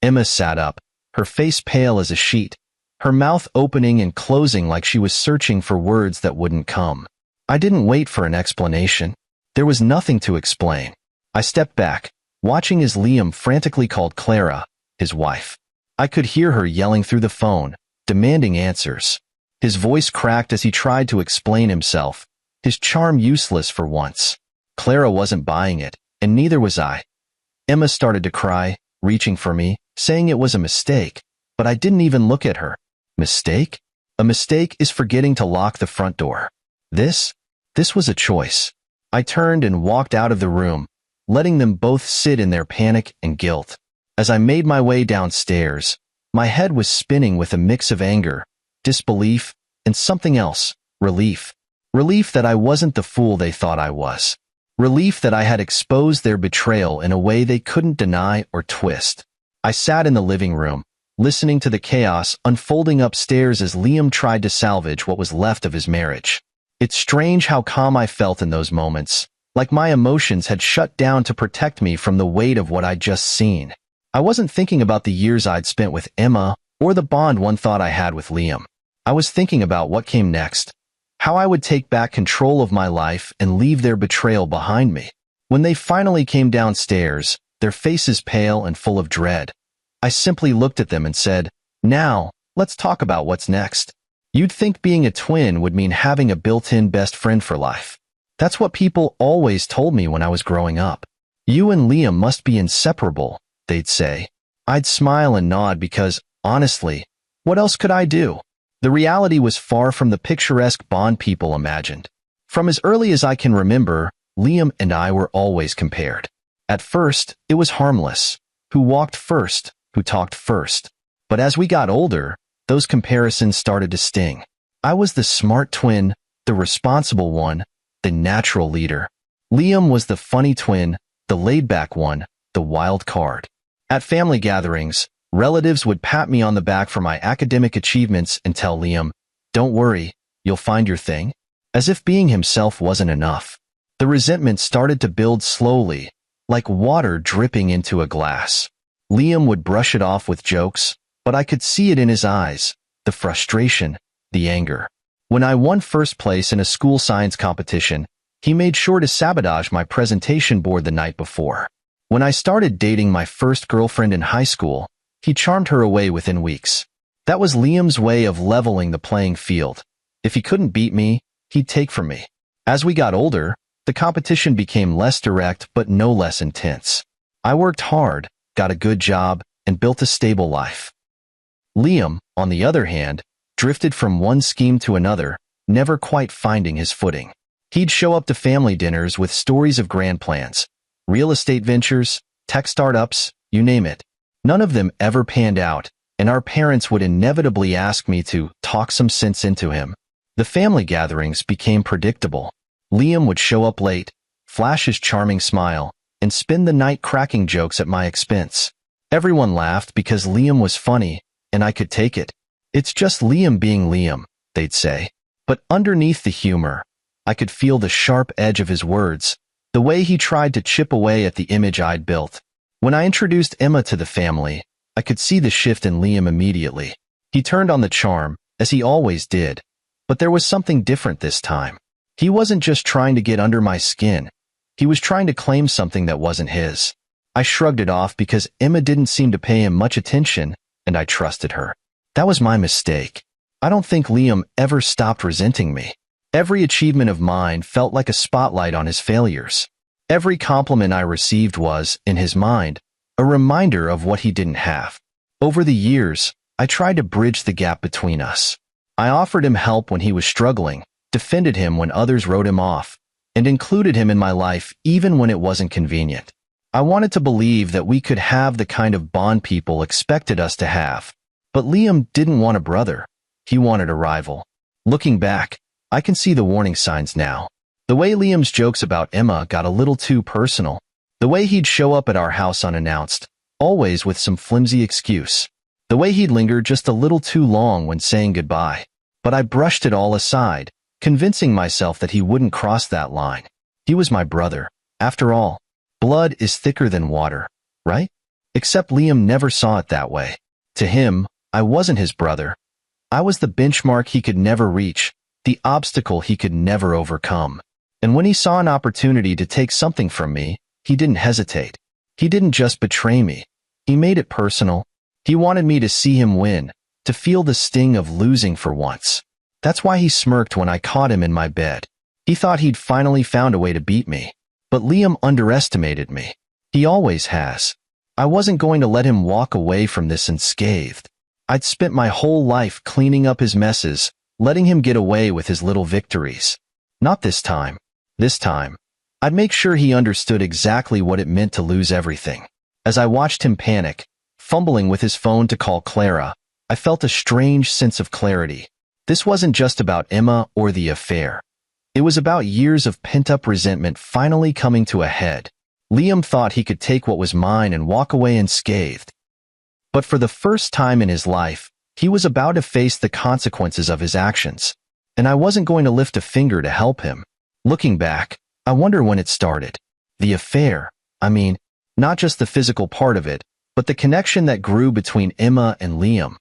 Emma sat up, her face pale as a sheet, her mouth opening and closing like she was searching for words that wouldn't come. I didn't wait for an explanation. There was nothing to explain. I stepped back, watching as Liam frantically called Clara, his wife. I could hear her yelling through the phone, demanding answers. His voice cracked as he tried to explain himself, his charm useless for once. Clara wasn't buying it, and neither was I. Emma started to cry, reaching for me, saying it was a mistake, but I didn't even look at her. Mistake? A mistake is forgetting to lock the front door. This was a choice. I turned and walked out of the room, letting them both sit in their panic and guilt. As I made my way downstairs, my head was spinning with a mix of anger, disbelief, and something else, relief. Relief that I wasn't the fool they thought I was. Relief that I had exposed their betrayal in a way they couldn't deny or twist. I sat in the living room, listening to the chaos unfolding upstairs as Liam tried to salvage what was left of his marriage. It's strange how calm I felt in those moments, like my emotions had shut down to protect me from the weight of what I'd just seen. I wasn't thinking about the years I'd spent with Emma or the bond one thought I had with Liam. I was thinking about what came next, how I would take back control of my life and leave their betrayal behind me. When they finally came downstairs, their faces pale and full of dread, I simply looked at them and said, "Now, let's talk about what's next." You'd think being a twin would mean having a built-in best friend for life. That's what people always told me when I was growing up. "You and Liam must be inseparable," they'd say. I'd smile and nod because, honestly, what else could I do? The reality was far from the picturesque bond people imagined. From as early as I can remember, Liam and I were always compared. At first, it was harmless. Who walked first? Who talked first? But as we got older, those comparisons started to sting. I was the smart twin, the responsible one, the natural leader. Liam was the funny twin, the laid-back one, the wild card. At family gatherings, relatives would pat me on the back for my academic achievements and tell Liam, "Don't worry, you'll find your thing," as if being himself wasn't enough. The resentment started to build slowly, like water dripping into a glass. Liam would brush it off with jokes, but I could see it in his eyes, the frustration, the anger. When I won first place in a school science competition, he made sure to sabotage my presentation board the night before. When I started dating my first girlfriend in high school, he charmed her away within weeks. That was Liam's way of leveling the playing field. If he couldn't beat me, he'd take from me. As we got older, the competition became less direct but no less intense. I worked hard, got a good job, and built a stable life. Liam, on the other hand, drifted from one scheme to another, never quite finding his footing. He'd show up to family dinners with stories of grand plans, real estate ventures, tech startups, you name it. None of them ever panned out, and our parents would inevitably ask me to talk some sense into him. The family gatherings became predictable. Liam would show up late, flash his charming smile, and spend the night cracking jokes at my expense. Everyone laughed because Liam was funny, and I could take it. "It's just Liam being Liam," they'd say. But underneath the humor, I could feel the sharp edge of his words, the way he tried to chip away at the image I'd built. When I introduced Emma to the family, I could see the shift in Liam immediately. He turned on the charm, as he always did, but there was something different this time. He wasn't just trying to get under my skin. He was trying to claim something that wasn't his. I shrugged it off because Emma didn't seem to pay him much attention, and I trusted her. That was my mistake. I don't think Liam ever stopped resenting me. Every achievement of mine felt like a spotlight on his failures. Every compliment I received was, in his mind, a reminder of what he didn't have. Over the years, I tried to bridge the gap between us. I offered him help when he was struggling, defended him when others wrote him off, and included him in my life even when it wasn't convenient. I wanted to believe that we could have the kind of bond people expected us to have. But Liam didn't want a brother. He wanted a rival. Looking back, I can see the warning signs now. The way Liam's jokes about Emma got a little too personal. The way he'd show up at our house unannounced, always with some flimsy excuse. The way he'd linger just a little too long when saying goodbye. But I brushed it all aside, convincing myself that he wouldn't cross that line. He was my brother. After all, blood is thicker than water, right? Except Liam never saw it that way. To him, I wasn't his brother. I was the benchmark he could never reach, the obstacle he could never overcome. And when he saw an opportunity to take something from me, he didn't hesitate. He didn't just betray me. He made it personal. He wanted me to see him win, to feel the sting of losing for once. That's why he smirked when I caught him in my bed. He thought he'd finally found a way to beat me. But Liam underestimated me. He always has. I wasn't going to let him walk away from this unscathed. I'd spent my whole life cleaning up his messes, letting him get away with his little victories. Not this time. This time, I'd make sure he understood exactly what it meant to lose everything. As I watched him panic, fumbling with his phone to call Clara, I felt a strange sense of clarity. This wasn't just about Emma or the affair. It was about years of pent-up resentment finally coming to a head. Liam thought he could take what was mine and walk away unscathed. But for the first time in his life, he was about to face the consequences of his actions. And I wasn't going to lift a finger to help him. Looking back, I wonder when it started. The affair, I mean, not just the physical part of it, but the connection that grew between Emma and Liam,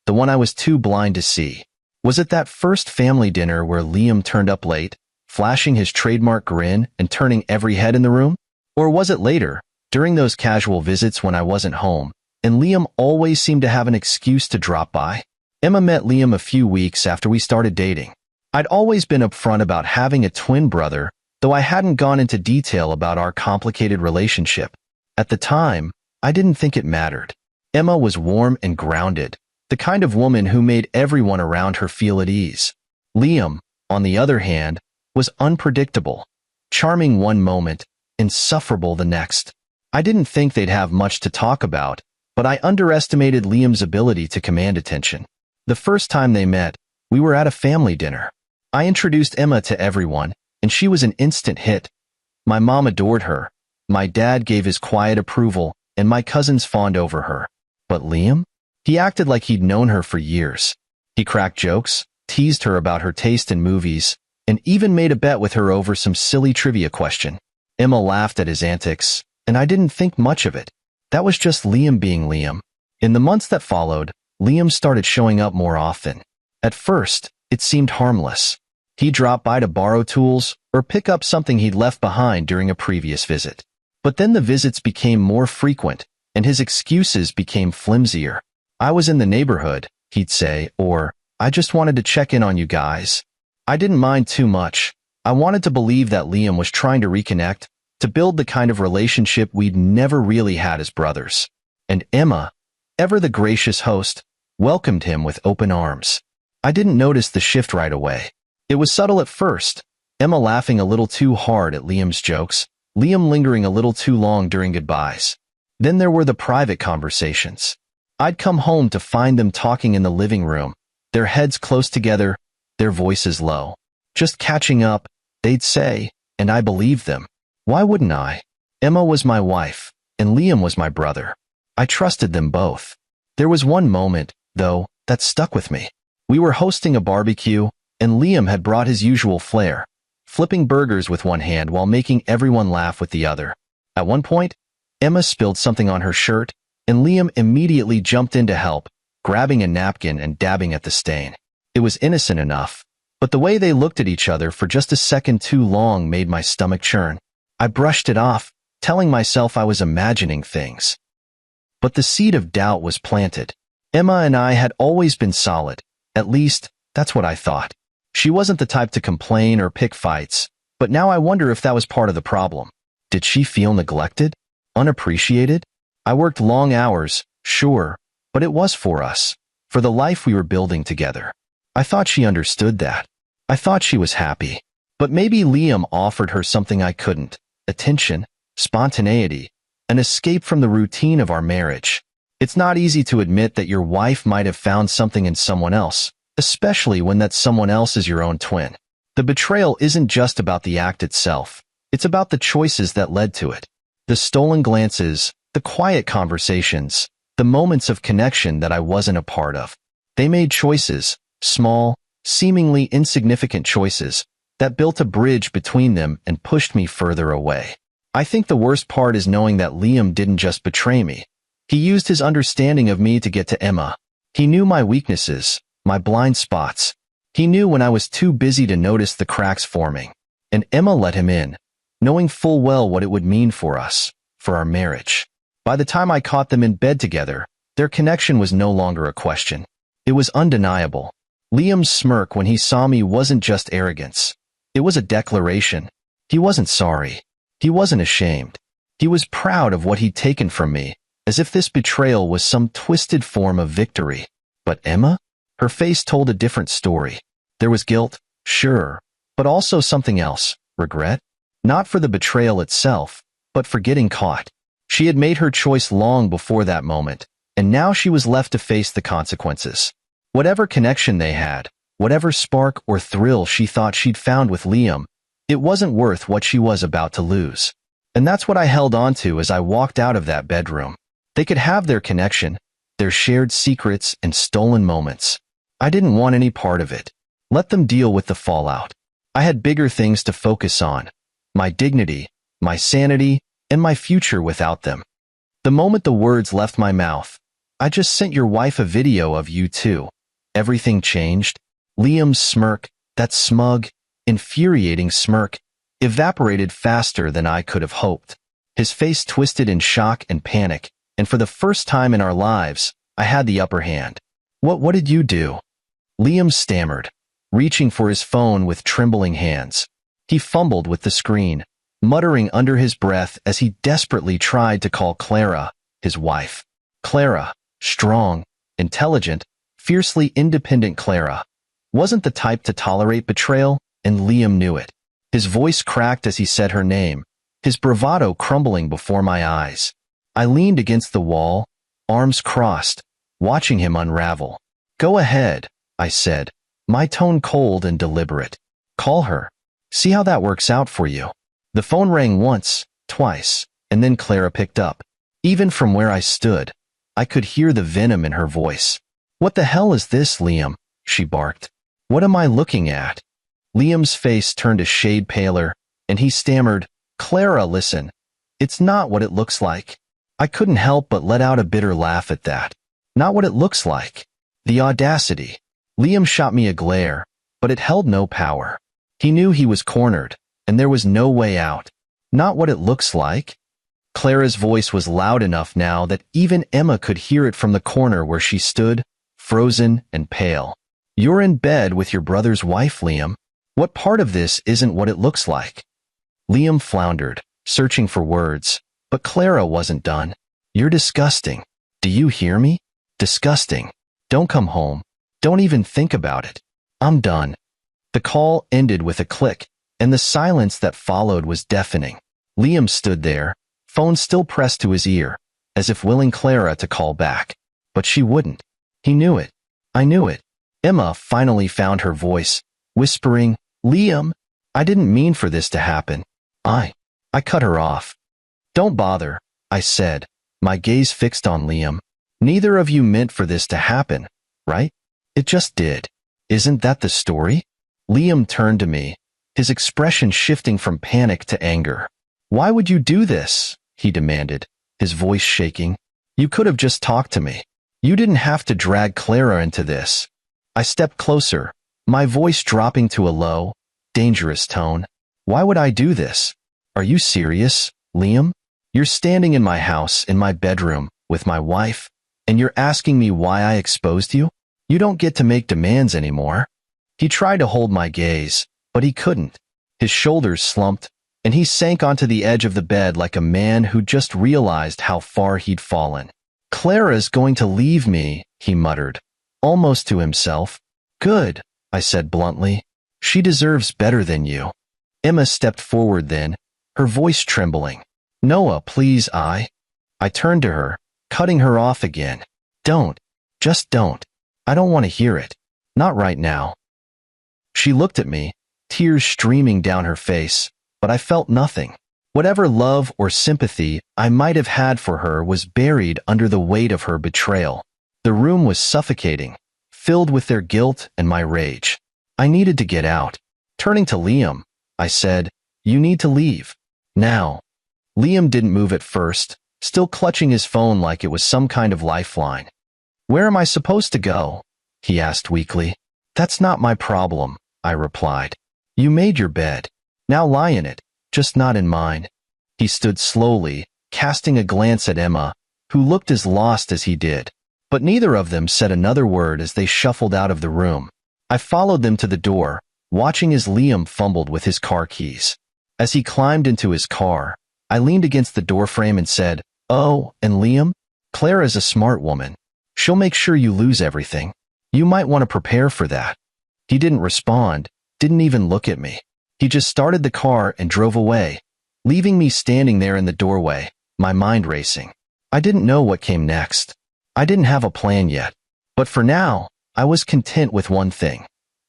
the one I was too blind to see. Was it that first family dinner where Liam turned up late, flashing his trademark grin and turning every head in the room? Or was it later, during those casual visits when I wasn't home, and Liam always seemed to have an excuse to drop by? Emma met Liam a few weeks after we started dating. I'd always been upfront about having a twin brother, though I hadn't gone into detail about our complicated relationship. At the time, I didn't think it mattered. Emma was warm and grounded, the kind of woman who made everyone around her feel at ease. Liam, on the other hand, was unpredictable, charming one moment, insufferable the next. I didn't think they'd have much to talk about, but I underestimated Liam's ability to command attention. The first time they met, we were at a family dinner. I introduced Emma to everyone, and she was an instant hit. My mom adored her, my dad gave his quiet approval, and my cousins fawned over her. But Liam? He acted like he'd known her for years. He cracked jokes, teased her about her taste in movies, and even made a bet with her over some silly trivia question. Emma laughed at his antics, and I didn't think much of it. That was just Liam being Liam. In the months that followed, Liam started showing up more often. At first, it seemed harmless. He'd drop by to borrow tools or pick up something he'd left behind during a previous visit. But then the visits became more frequent, and his excuses became flimsier. I was in the neighborhood, he'd say, or, I just wanted to check in on you guys. I didn't mind too much. I wanted to believe that Liam was trying to reconnect, to build the kind of relationship we'd never really had as brothers. And Emma, ever the gracious host, welcomed him with open arms. I didn't notice the shift right away. It was subtle at first, Emma laughing a little too hard at Liam's jokes, Liam lingering a little too long during goodbyes. Then there were the private conversations. I'd come home to find them talking in the living room, their heads close together, their voices low. Just catching up, they'd say, and I believed them. Why wouldn't I? Emma was my wife, and Liam was my brother. I trusted them both. There was one moment, though, that stuck with me. We were hosting a barbecue, and Liam had brought his usual flair, flipping burgers with one hand while making everyone laugh with the other. At one point, Emma spilled something on her shirt, and Liam immediately jumped in to help, grabbing a napkin and dabbing at the stain. It was innocent enough, but the way they looked at each other for just a second too long made my stomach churn. I brushed it off, telling myself I was imagining things. But the seed of doubt was planted. Emma and I had always been solid. At least, that's what I thought. She wasn't the type to complain or pick fights, but now I wonder if that was part of the problem. Did she feel neglected? Unappreciated? I worked long hours, sure, but it was for us, for the life we were building together. I thought she understood that. I thought she was happy. But maybe Liam offered her something I couldn't. Attention, spontaneity, an escape from the routine of our marriage. It's not easy to admit that your wife might have found something in someone else, especially when that someone else is your own twin. The betrayal isn't just about the act itself. It's about the choices that led to it. The stolen glances, the quiet conversations, the moments of connection that I wasn't a part of. They made choices, small, seemingly insignificant choices, that built a bridge between them and pushed me further away. I think the worst part is knowing that Liam didn't just betray me. He used his understanding of me to get to Emma. He knew my weaknesses, my blind spots. He knew when I was too busy to notice the cracks forming. And Emma let him in, knowing full well what it would mean for us, for our marriage. By the time I caught them in bed together, their connection was no longer a question. It was undeniable. Liam's smirk when he saw me wasn't just arrogance. It was a declaration. He wasn't sorry. He wasn't ashamed. He was proud of what he'd taken from me, as if this betrayal was some twisted form of victory. But Emma? Her face told a different story. There was guilt, sure, but also something else, regret. Not for the betrayal itself, but for getting caught. She had made her choice long before that moment, and now she was left to face the consequences. Whatever connection they had, whatever spark or thrill she thought she'd found with Liam, it wasn't worth what she was about to lose. And that's what I held on to as I walked out of that bedroom. They could have their connection, their shared secrets and stolen moments. I didn't want any part of it. Let them deal with the fallout. I had bigger things to focus on. My dignity, my sanity, and my future without them. The moment the words left my mouth, "I just sent your wife a video of you too," everything changed. Liam's smirk, that smug, infuriating smirk, evaporated faster than I could have hoped. His face twisted in shock and panic, and for the first time in our lives, I had the upper hand. What did you do?" Liam stammered, reaching for his phone with trembling hands. He fumbled with the screen, muttering under his breath as he desperately tried to call Clara, his wife. Clara, strong, intelligent, fiercely independent Clara, wasn't the type to tolerate betrayal, and Liam knew it. His voice cracked as he said her name, his bravado crumbling before my eyes. I leaned against the wall, arms crossed, watching him unravel. "Go ahead," I said, my tone cold and deliberate. "Call her. See how that works out for you." The phone rang once, twice, and then Clara picked up. Even from where I stood, I could hear the venom in her voice. "What the hell is this, Liam?" she barked. "What am I looking at?" Liam's face turned a shade paler, and he stammered, "Clara, listen. It's not what it looks like." I couldn't help but let out a bitter laugh at that. Not what it looks like. The audacity. Liam shot me a glare, but it held no power. He knew he was cornered, and there was no way out. Not what it looks like? Clara's voice was loud enough now that even Emma could hear it from the corner where she stood, frozen and pale. "You're in bed with your brother's wife, Liam. What part of this isn't what it looks like?" Liam floundered, searching for words, but Clara wasn't done. "You're disgusting. Do you hear me? Disgusting. Don't come home. Don't even think about it. I'm done." The call ended with a click, and the silence that followed was deafening. Liam stood there, phone still pressed to his ear, as if willing Clara to call back. But she wouldn't. He knew it. I knew it. Emma finally found her voice, whispering, "Liam, I didn't mean for this to happen." I cut her off. "Don't bother," I said, my gaze fixed on Liam. "Neither of you meant for this to happen, right? It just did. Isn't that the story?" Liam turned to me, his expression shifting from panic to anger. "Why would you do this?" he demanded, his voice shaking. "You could have just talked to me. You didn't have to drag Clara into this." I stepped closer, my voice dropping to a low, dangerous tone. "Why would I do this? Are you serious, Liam? You're standing in my house, in my bedroom, with my wife, and you're asking me why I exposed you? You don't get to make demands anymore." He tried to hold my gaze, but he couldn't. His shoulders slumped, and he sank onto the edge of the bed like a man who just realized how far he'd fallen. "Clara's going to leave me," he muttered, almost to himself. "Good," I said bluntly. "She deserves better than you." Emma stepped forward then, her voice trembling. "Noah, please, I turned to her, cutting her off again. Don't. Just don't. I don't want to hear it. Not right now. She looked at me, tears streaming down her face, but I felt nothing. Whatever love or sympathy I might have had for her was buried under the weight of her betrayal. The room was suffocating, filled with their guilt and my rage. I needed to get out. Turning to Liam, I said, "You need to leave. Now." Liam didn't move at first, still clutching his phone like it was some kind of lifeline. "Where am I supposed to go?" he asked weakly. "That's not my problem," I replied. "You made your bed. Now lie in it, just not in mine." He stood slowly, casting a glance at Emma, who looked as lost as he did. But neither of them said another word as they shuffled out of the room. I followed them to the door, watching as Liam fumbled with his car keys. As he climbed into his car, I leaned against the doorframe and said, "Oh, and Liam? Clara's a smart woman. She'll make sure you lose everything. You might want to prepare for that." He didn't respond, didn't even look at me. He just started the car and drove away, leaving me standing there in the doorway, my mind racing. I didn't know what came next. I didn't have a plan yet. But for now, I was content with one thing.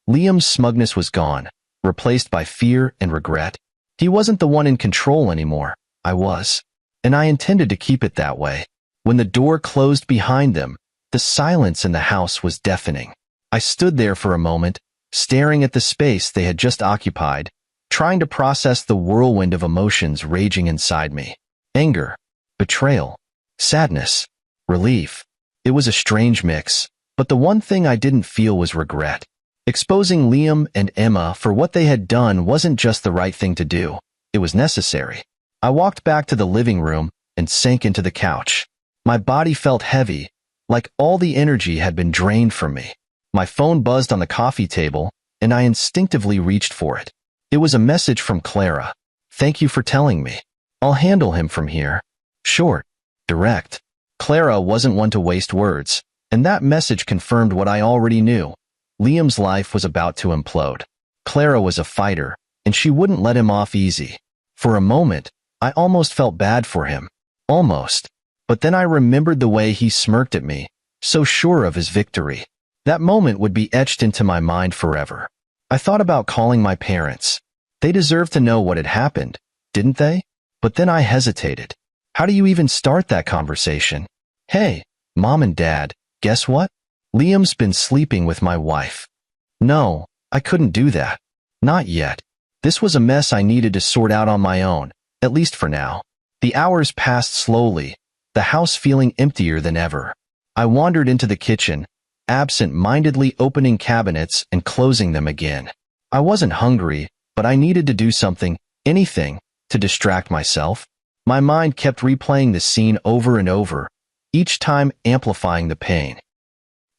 Liam's smugness was gone, replaced by fear and regret. He wasn't the one in control anymore. I was. And I intended to keep it that way. When the door closed behind them, the silence in the house was deafening. I stood there for a moment, staring at the space they had just occupied, trying to process the whirlwind of emotions raging inside me. Anger, betrayal, sadness, relief. It was a strange mix, but the one thing I didn't feel was regret. Exposing Liam and Emma for what they had done wasn't just the right thing to do. It was necessary. I walked back to the living room and sank into the couch. My body felt heavy, like all the energy had been drained from me. My phone buzzed on the coffee table, and I instinctively reached for it. It was a message from Clara. "Thank you for telling me. I'll handle him from here." Short, direct. Clara wasn't one to waste words, and that message confirmed what I already knew. Liam's life was about to implode. Clara was a fighter, and she wouldn't let him off easy. For a moment, I almost felt bad for him. Almost. But then I remembered the way he smirked at me, so sure of his victory. That moment would be etched into my mind forever. I thought about calling my parents. They deserved to know what had happened, didn't they? But then I hesitated. How do you even start that conversation? "Hey, Mom and Dad, guess what? Liam's been sleeping with my wife." No, I couldn't do that. Not yet. This was a mess I needed to sort out on my own, at least for now. The hours passed slowly, the house feeling emptier than ever. I wandered into the kitchen, absent-mindedly opening cabinets and closing them again. I wasn't hungry, but I needed to do something, anything, to distract myself. My mind kept replaying the scene over and over, each time amplifying the pain.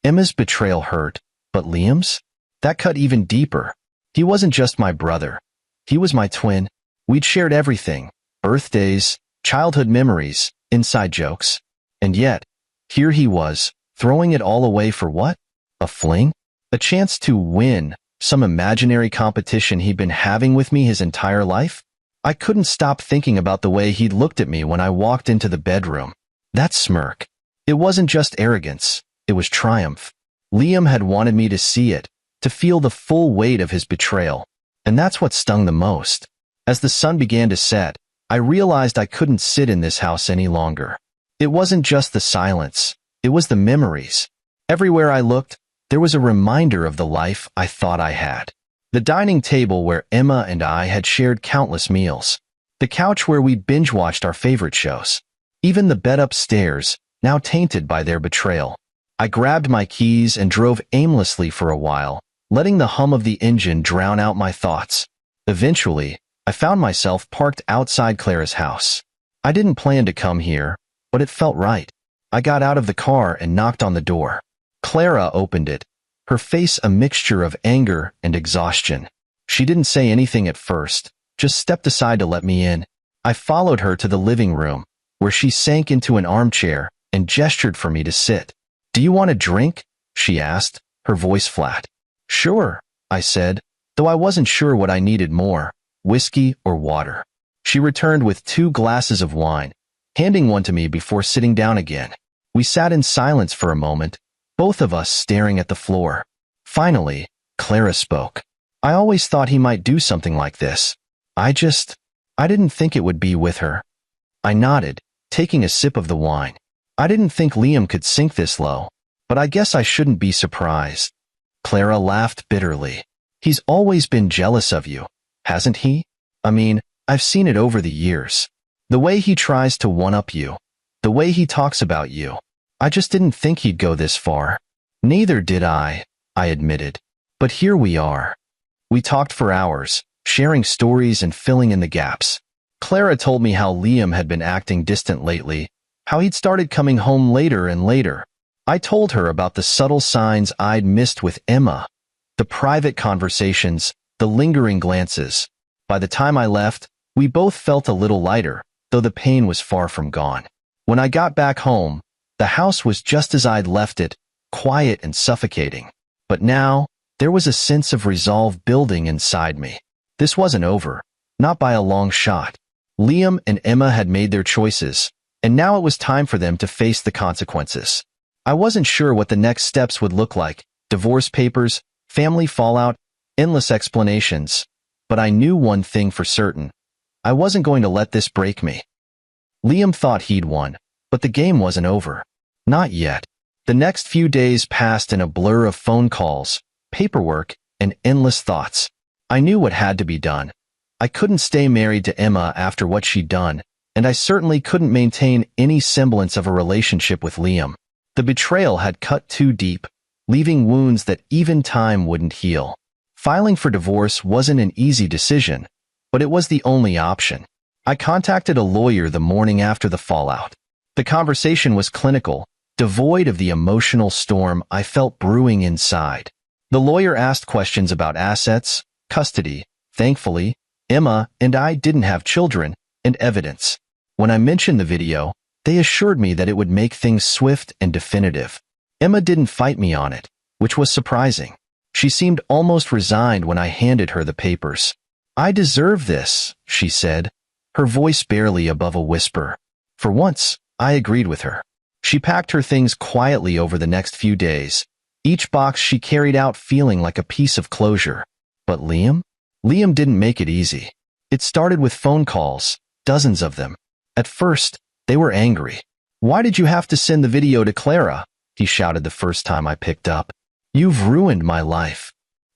Emma's betrayal hurt, but Liam's? That cut even deeper. He wasn't just my brother. He was my twin. We'd shared everything, birthdays, childhood memories, inside jokes. And yet, here he was, throwing it all away for what? A fling? A chance to win some imaginary competition he'd been having with me his entire life? I couldn't stop thinking about the way he'd looked at me when I walked into the bedroom. That smirk. It wasn't just arrogance. It was triumph. Liam had wanted me to see it, to feel the full weight of his betrayal. And that's what stung the most. As the sun began to set, I realized I couldn't sit in this house any longer. It wasn't just the silence. It was the memories. Everywhere I looked, there was a reminder of the life I thought I had. The dining table where Emma and I had shared countless meals. The couch where we'd binge-watched our favorite shows. Even the bed upstairs, now tainted by their betrayal. I grabbed my keys and drove aimlessly for a while, letting the hum of the engine drown out my thoughts. Eventually, I found myself parked outside Clara's house. I didn't plan to come here, but it felt right. I got out of the car and knocked on the door. Clara opened it, her face a mixture of anger and exhaustion. She didn't say anything at first, just stepped aside to let me in. I followed her to the living room, where she sank into an armchair and gestured for me to sit. "Do you want a drink?" she asked, her voice flat. "Sure," I said, though I wasn't sure what I needed more, whiskey or water. She returned with 2 glasses of wine, handing one to me before sitting down again. We sat in silence for a moment, both of us staring at the floor. Finally, Clara spoke. I always thought he might do something like this. I didn't think it would be with her. I nodded, taking a sip of the wine. I didn't think Liam could sink this low, but I guess I shouldn't be surprised. Clara laughed bitterly. He's always been jealous of you, hasn't he? I mean, I've seen it over the years. The way he tries to one-up you, the way he talks about you. I just didn't think he'd go this far. Neither did I admitted. But here we are. We talked for hours, sharing stories and filling in the gaps. Clara told me how Liam had been acting distant lately, how he'd started coming home later and later. I told her about the subtle signs I'd missed with Emma, the private conversations, the lingering glances. By the time I left, we both felt a little lighter, though the pain was far from gone. When I got back home, the house was just as I'd left it, quiet and suffocating. But now, there was a sense of resolve building inside me. This wasn't over, not by a long shot. Liam and Emma had made their choices, and now it was time for them to face the consequences. I wasn't sure what the next steps would look like: divorce papers, family fallout, endless explanations. But I knew one thing for certain. I wasn't going to let this break me. Liam thought he'd won, but the game wasn't over. Not yet. The next few days passed in a blur of phone calls, paperwork, and endless thoughts. I knew what had to be done. I couldn't stay married to Emma after what she'd done, and I certainly couldn't maintain any semblance of a relationship with Liam. The betrayal had cut too deep, leaving wounds that even time wouldn't heal. Filing for divorce wasn't an easy decision, but it was the only option. I contacted a lawyer the morning after the fallout. The conversation was clinical, devoid of the emotional storm I felt brewing inside. The lawyer asked questions about assets, custody. Thankfully, Emma and I didn't have children, and evidence. When I mentioned the video, they assured me that it would make things swift and definitive. Emma didn't fight me on it, which was surprising. She seemed almost resigned when I handed her the papers. "I deserve this," she said, her voice barely above a whisper. For once, I agreed with her. She packed her things quietly over the next few days, each box she carried out feeling like a piece of closure. But Liam? Liam didn't make it easy. It started with phone calls, dozens of them. At first, they were angry. "Why did you have to send the video to Clara?" he shouted the first time I picked up. "You've ruined my life."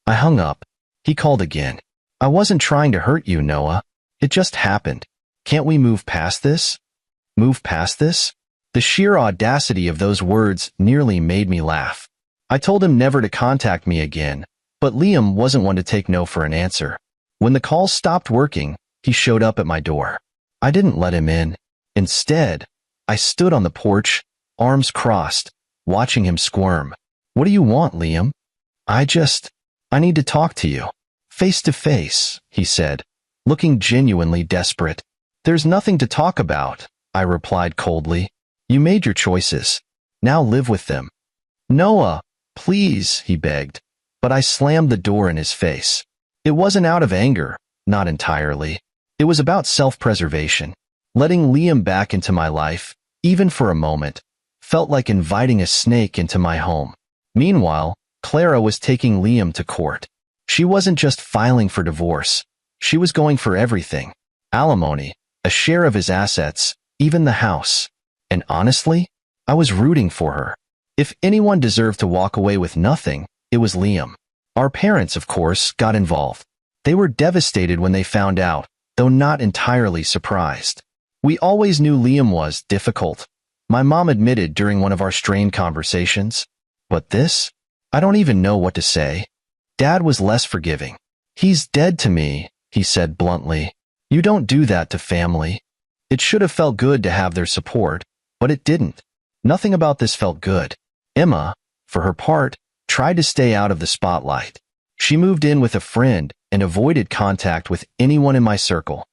I hung up. He called again. "I wasn't trying to hurt you, Noah. It just happened. Can't we move past this?" Move past this? The sheer audacity of those words nearly made me laugh. I told him never to contact me again, but Liam wasn't one to take no for an answer. When the calls stopped working, he showed up at my door. I didn't let him in. Instead, I stood on the porch, arms crossed, watching him squirm. "What do you want, Liam?" I need to talk to you. Face to face," he said, looking genuinely desperate. "There's nothing to talk about," I replied coldly. "You made your choices. Now live with them." "Noah, please," he begged, but I slammed the door in his face. It wasn't out of anger, not entirely. It was about self-preservation. Letting Liam back into my life, even for a moment, felt like inviting a snake into my home. Meanwhile, Clara was taking Liam to court. She wasn't just filing for divorce. She was going for everything. Alimony, a share of his assets, even the house. And honestly, I was rooting for her. If anyone deserved to walk away with nothing, it was Liam. Our parents, of course, got involved. They were devastated when they found out, though not entirely surprised. We always knew Liam was difficult, my mom admitted during one of our strained conversations. But this? I don't even know what to say. Dad was less forgiving. "He's dead to me," he said bluntly. "You don't do that to family." It should have felt good to have their support, but it didn't. Nothing about this felt good. Emma, for her part, tried to stay out of the spotlight. She moved in with a friend and avoided contact with anyone in my circle.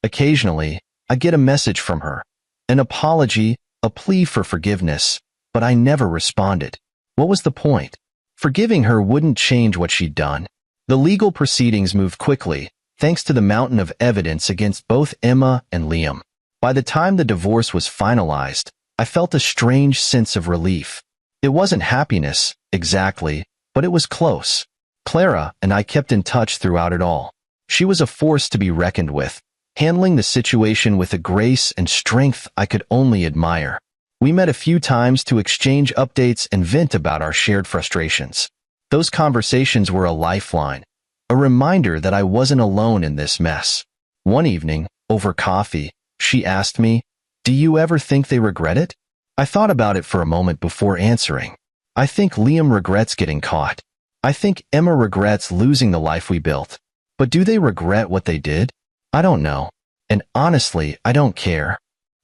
Occasionally, I get a message from her, an apology, a plea for forgiveness, but I never responded. What was the point? Forgiving her wouldn't change what she'd done. The legal proceedings moved quickly, thanks to the mountain of evidence against both Emma and Liam. By the time the divorce was finalized, I felt a strange sense of relief. It wasn't happiness, exactly, but it was close. Clara and I kept in touch throughout it all. She was a force to be reckoned with, handling the situation with a grace and strength I could only admire. We met a few times to exchange updates and vent about our shared frustrations. Those conversations were a lifeline, a reminder that I wasn't alone in this mess. One evening, over coffee, she asked me, "Do you ever think they regret it?" I thought about it for a moment before answering. I think Liam regrets getting caught. I think Emma regrets losing the life we built. But do they regret what they did? I don't know. And honestly, I don't care.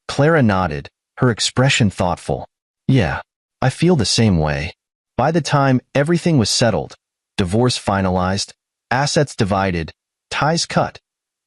Clara nodded, her expression thoughtful. Yeah, I feel the same way. By the time everything was settled, divorce finalized, assets divided, ties cut,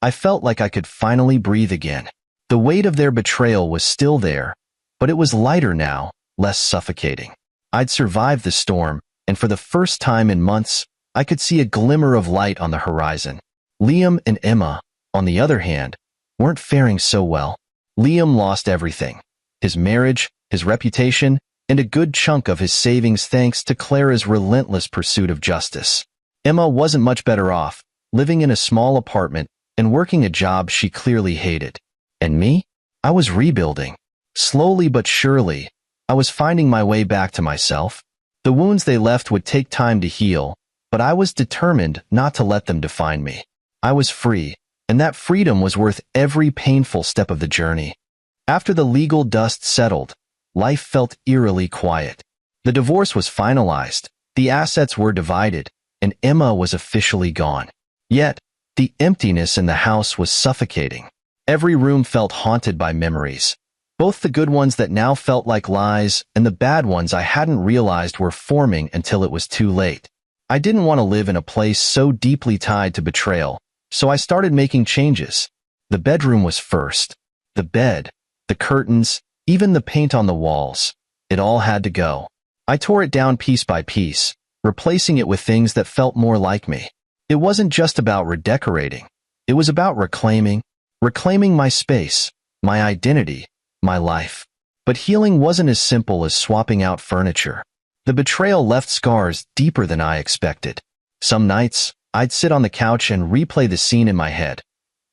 I felt like I could finally breathe again. The weight of their betrayal was still there, but it was lighter now, less suffocating. I'd survived the storm, and for the first time in months, I could see a glimmer of light on the horizon. Liam and Emma, on the other hand, weren't faring so well. Liam lost everything. His marriage, his reputation, and a good chunk of his savings thanks to Clara's relentless pursuit of justice. Emma wasn't much better off, living in a small apartment and working a job she clearly hated. And me? I was rebuilding. Slowly but surely, I was finding my way back to myself. The wounds they left would take time to heal, but I was determined not to let them define me. I was free, and that freedom was worth every painful step of the journey. After the legal dust settled, life felt eerily quiet. The divorce was finalized, the assets were divided, and Emma was officially gone. Yet, the emptiness in the house was suffocating. Every room felt haunted by memories, both the good ones that now felt like lies and the bad ones I hadn't realized were forming until it was too late. I didn't want to live in a place so deeply tied to betrayal, so I started making changes. The bedroom was first. The bed, the curtains, even the paint on the walls. It all had to go. I tore it down piece by piece, replacing it with things that felt more like me. It wasn't just about redecorating. It was about reclaiming my space, my identity, my life. But healing wasn't as simple as swapping out furniture. The betrayal left scars deeper than I expected. Some nights, I'd sit on the couch and replay the scene in my head.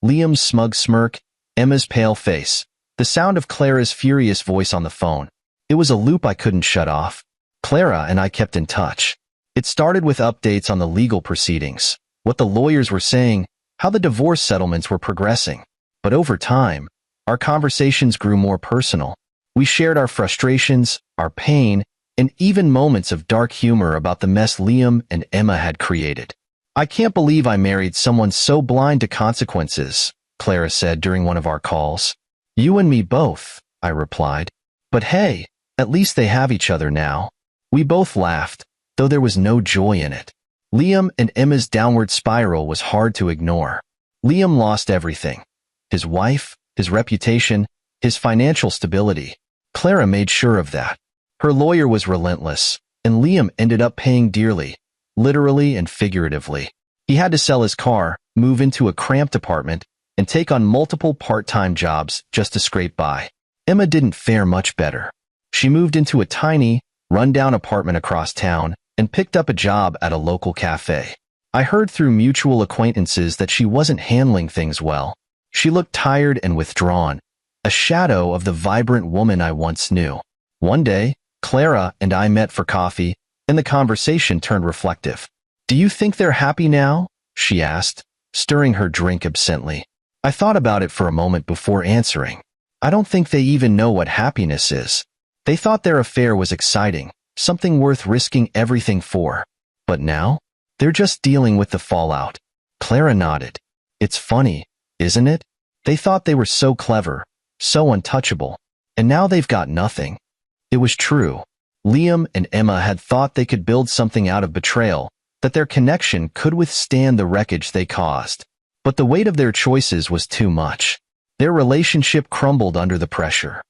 Liam's smug smirk, Emma's pale face, the sound of Clara's furious voice on the phone. It was a loop I couldn't shut off. Clara and I kept in touch. It started with updates on the legal proceedings, what the lawyers were saying, how the divorce settlements were progressing. But over time, our conversations grew more personal. We shared our frustrations, our pain, and even moments of dark humor about the mess Liam and Emma had created. "I can't believe I married someone so blind to consequences," Clara said during one of our calls. "You and me both," I replied. "But hey, at least they have each other now." We both laughed, though there was no joy in it. Liam and Emma's downward spiral was hard to ignore. Liam lost everything. His wife, his reputation, his financial stability. Clara made sure of that. Her lawyer was relentless, and Liam ended up paying dearly, literally and figuratively. He had to sell his car, move into a cramped apartment, and take on multiple part-time jobs just to scrape by. Emma didn't fare much better. She moved into a tiny, run-down apartment across town and picked up a job at a local cafe. I heard through mutual acquaintances that she wasn't handling things well. She looked tired and withdrawn, a shadow of the vibrant woman I once knew. One day, Clara and I met for coffee, and the conversation turned reflective. "Do you think they're happy now?" she asked, stirring her drink absently. I thought about it for a moment before answering. I don't think they even know what happiness is. They thought their affair was exciting, something worth risking everything for. But now, they're just dealing with the fallout. Clara nodded. "It's funny, isn't it? They thought they were so clever, so untouchable, and now they've got nothing." It was true. Liam and Emma had thought they could build something out of betrayal, that their connection could withstand the wreckage they caused. But the weight of their choices was too much. Their relationship crumbled under the pressure.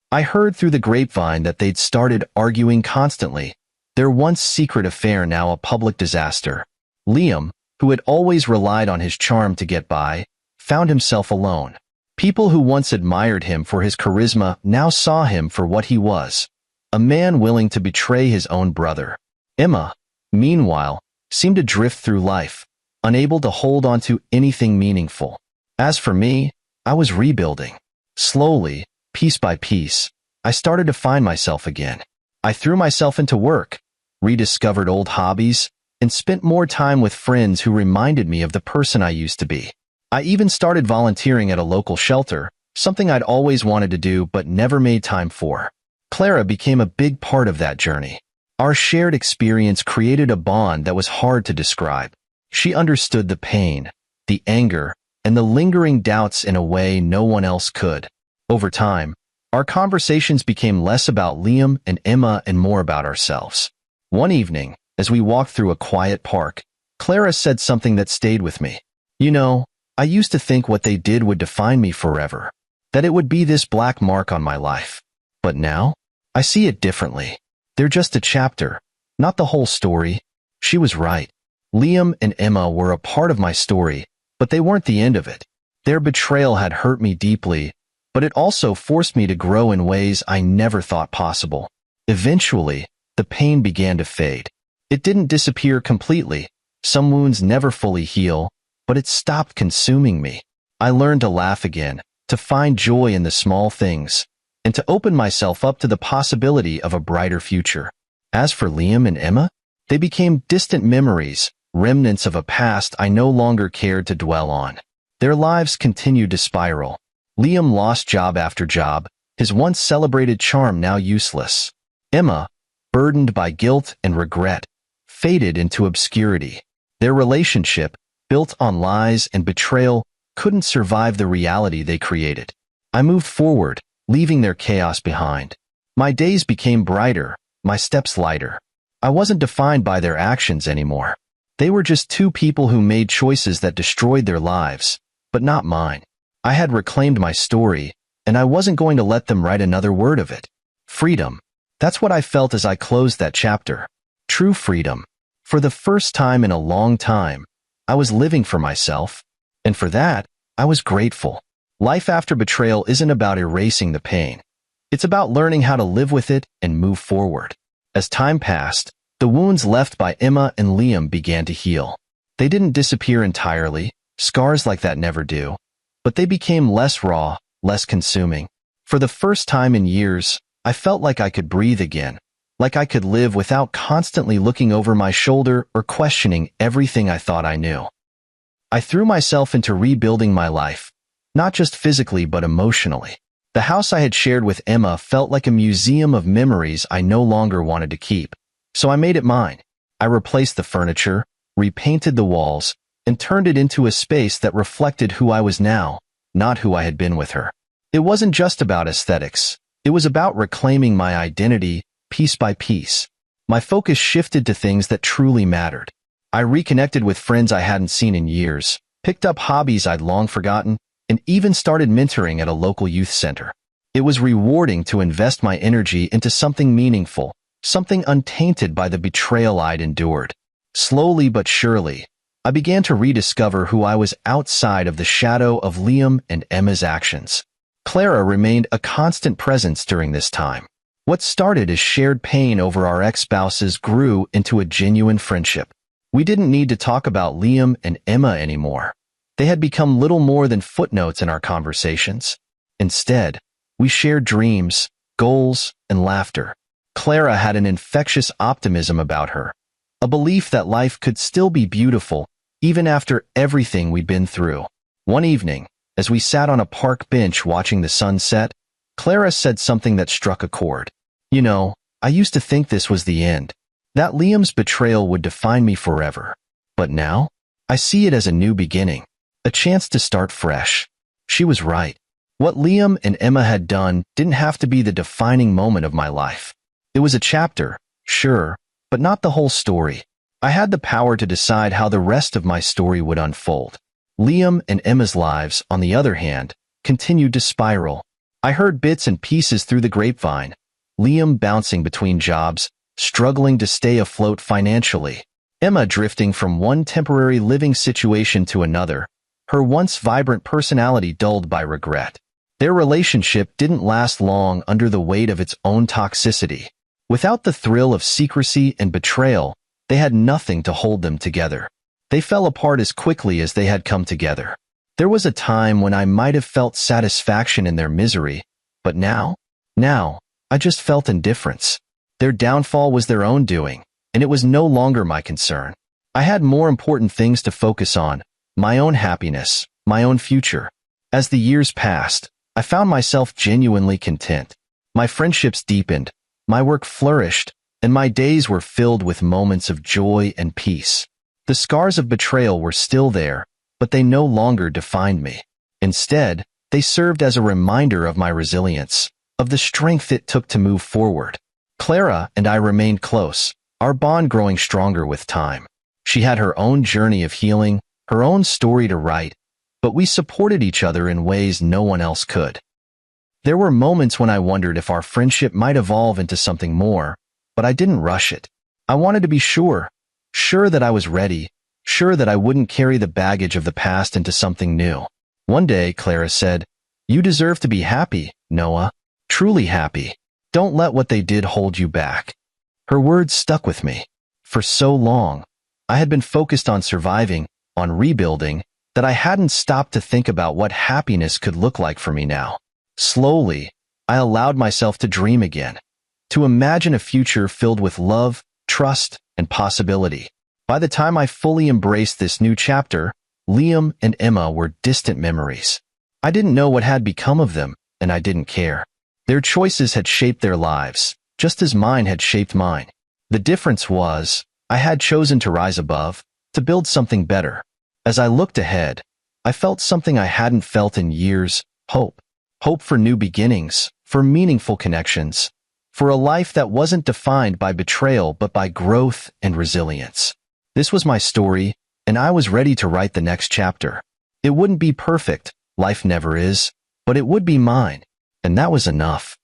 I heard through the grapevine that they'd started arguing constantly, their once secret affair now a public disaster. Liam, who had always relied on his charm to get by, found himself alone. People who once admired him for his charisma now saw him for what he was, a man willing to betray his own brother. Emma, meanwhile, seemed to drift through life, unable to hold on to anything meaningful. As for me, I was rebuilding. Slowly, piece by piece, I started to find myself again. I threw myself into work, rediscovered old hobbies, and spent more time with friends who reminded me of the person I used to be. I even started volunteering at a local shelter, something I'd always wanted to do but never made time for. Clara became a big part of that journey. Our shared experience created a bond that was hard to describe. She understood the pain, the anger, and the lingering doubts in a way no one else could. Over time, our conversations became less about Liam and Emma and more about ourselves. One evening, as we walked through a quiet park, Clara said something that stayed with me. You know, I used to think what they did would define me forever, that it would be this black mark on my life. But now, I see it differently. They're just a chapter, not the whole story. She was right. Liam and Emma were a part of my story, but they weren't the end of it. Their betrayal had hurt me deeply, but it also forced me to grow in ways I never thought possible. Eventually, the pain began to fade. It didn't disappear completely. Some wounds never fully heal, but it stopped consuming me. I learned to laugh again, to find joy in the small things, and to open myself up to the possibility of a brighter future. As for Liam and Emma, they became distant memories, remnants of a past I no longer cared to dwell on. Their lives continued to spiral. Liam lost job after job, his once celebrated charm now useless. Emma, burdened by guilt and regret, faded into obscurity. Their relationship, built on lies and betrayal, couldn't survive the reality they created. I moved forward, leaving their chaos behind. My days became brighter, my steps lighter. I wasn't defined by their actions anymore. They were just two people who made choices that destroyed their lives, but not mine. I had reclaimed my story, and I wasn't going to let them write another word of it. Freedom. That's what I felt as I closed that chapter. True freedom. For the first time in a long time, I was living for myself, and for that, I was grateful. Life after betrayal isn't about erasing the pain. It's about learning how to live with it and move forward. As time passed, the wounds left by Emma and Liam began to heal. They didn't disappear entirely, scars like that never do, but they became less raw, less consuming. For the first time in years, I felt like I could breathe again, like I could live without constantly looking over my shoulder or questioning everything I thought I knew. I threw myself into rebuilding my life, not just physically but emotionally. The house I had shared with Emma felt like a museum of memories I no longer wanted to keep, so I made it mine. I replaced the furniture, repainted the walls, and turned it into a space that reflected who I was now, not who I had been with her. It wasn't just about aesthetics. It was about reclaiming my identity, piece by piece. My focus shifted to things that truly mattered. I reconnected with friends I hadn't seen in years, picked up hobbies I'd long forgotten, and even started mentoring at a local youth center. It was rewarding to invest my energy into something meaningful, something untainted by the betrayal I'd endured. Slowly but surely, I began to rediscover who I was outside of the shadow of Liam and Emma's actions. Clara remained a constant presence during this time. What started as shared pain over our ex-spouses grew into a genuine friendship. We didn't need to talk about Liam and Emma anymore. They had become little more than footnotes in our conversations. Instead, we shared dreams, goals, and laughter. Clara had an infectious optimism about her, a belief that life could still be beautiful even after everything we'd been through. One evening, as we sat on a park bench watching the sun set, Clara said something that struck a chord. You know, I used to think this was the end, that Liam's betrayal would define me forever. But now, I see it as a new beginning. A chance to start fresh. She was right. What Liam and Emma had done didn't have to be the defining moment of my life. It was a chapter, sure, but not the whole story. I had the power to decide how the rest of my story would unfold. Liam and Emma's lives, on the other hand, continued to spiral. I heard bits and pieces through the grapevine. Liam bouncing between jobs, struggling to stay afloat financially. Emma drifting from one temporary living situation to another, her once vibrant personality dulled by regret. Their relationship didn't last long under the weight of its own toxicity. Without the thrill of secrecy and betrayal, they had nothing to hold them together. They fell apart as quickly as they had come together. There was a time when I might have felt satisfaction in their misery, but now, I just felt indifference. Their downfall was their own doing, and it was no longer my concern. I had more important things to focus on, my own happiness, my own future. As the years passed, I found myself genuinely content. My friendships deepened, my work flourished, and my days were filled with moments of joy and peace. The scars of betrayal were still there, but they no longer defined me. Instead, they served as a reminder of my resilience, of the strength it took to move forward. Clara and I remained close, our bond growing stronger with time. She had her own journey of healing, her own story to write, but we supported each other in ways no one else could. There were moments when I wondered if our friendship might evolve into something more, but I didn't rush it. I wanted to be sure that I was ready, sure that I wouldn't carry the baggage of the past into something new. One day, Clara said, "You deserve to be happy, Noah, truly happy. Don't let what they did hold you back." Her words stuck with me. For so long, I had been focused on surviving, on rebuilding, that I hadn't stopped to think about what happiness could look like for me now. Slowly, I allowed myself to dream again, to imagine a future filled with love, trust, and possibility. By the time I fully embraced this new chapter, Liam and Emma were distant memories. I didn't know what had become of them, and I didn't care. Their choices had shaped their lives, just as mine had shaped mine. The difference was, I had chosen to rise above, to build something better. As I looked ahead, I felt something I hadn't felt in years: hope. Hope for new beginnings, for meaningful connections, for a life that wasn't defined by betrayal but by growth and resilience. This was my story, and I was ready to write the next chapter. It wouldn't be perfect, life never is, but it would be mine, and that was enough.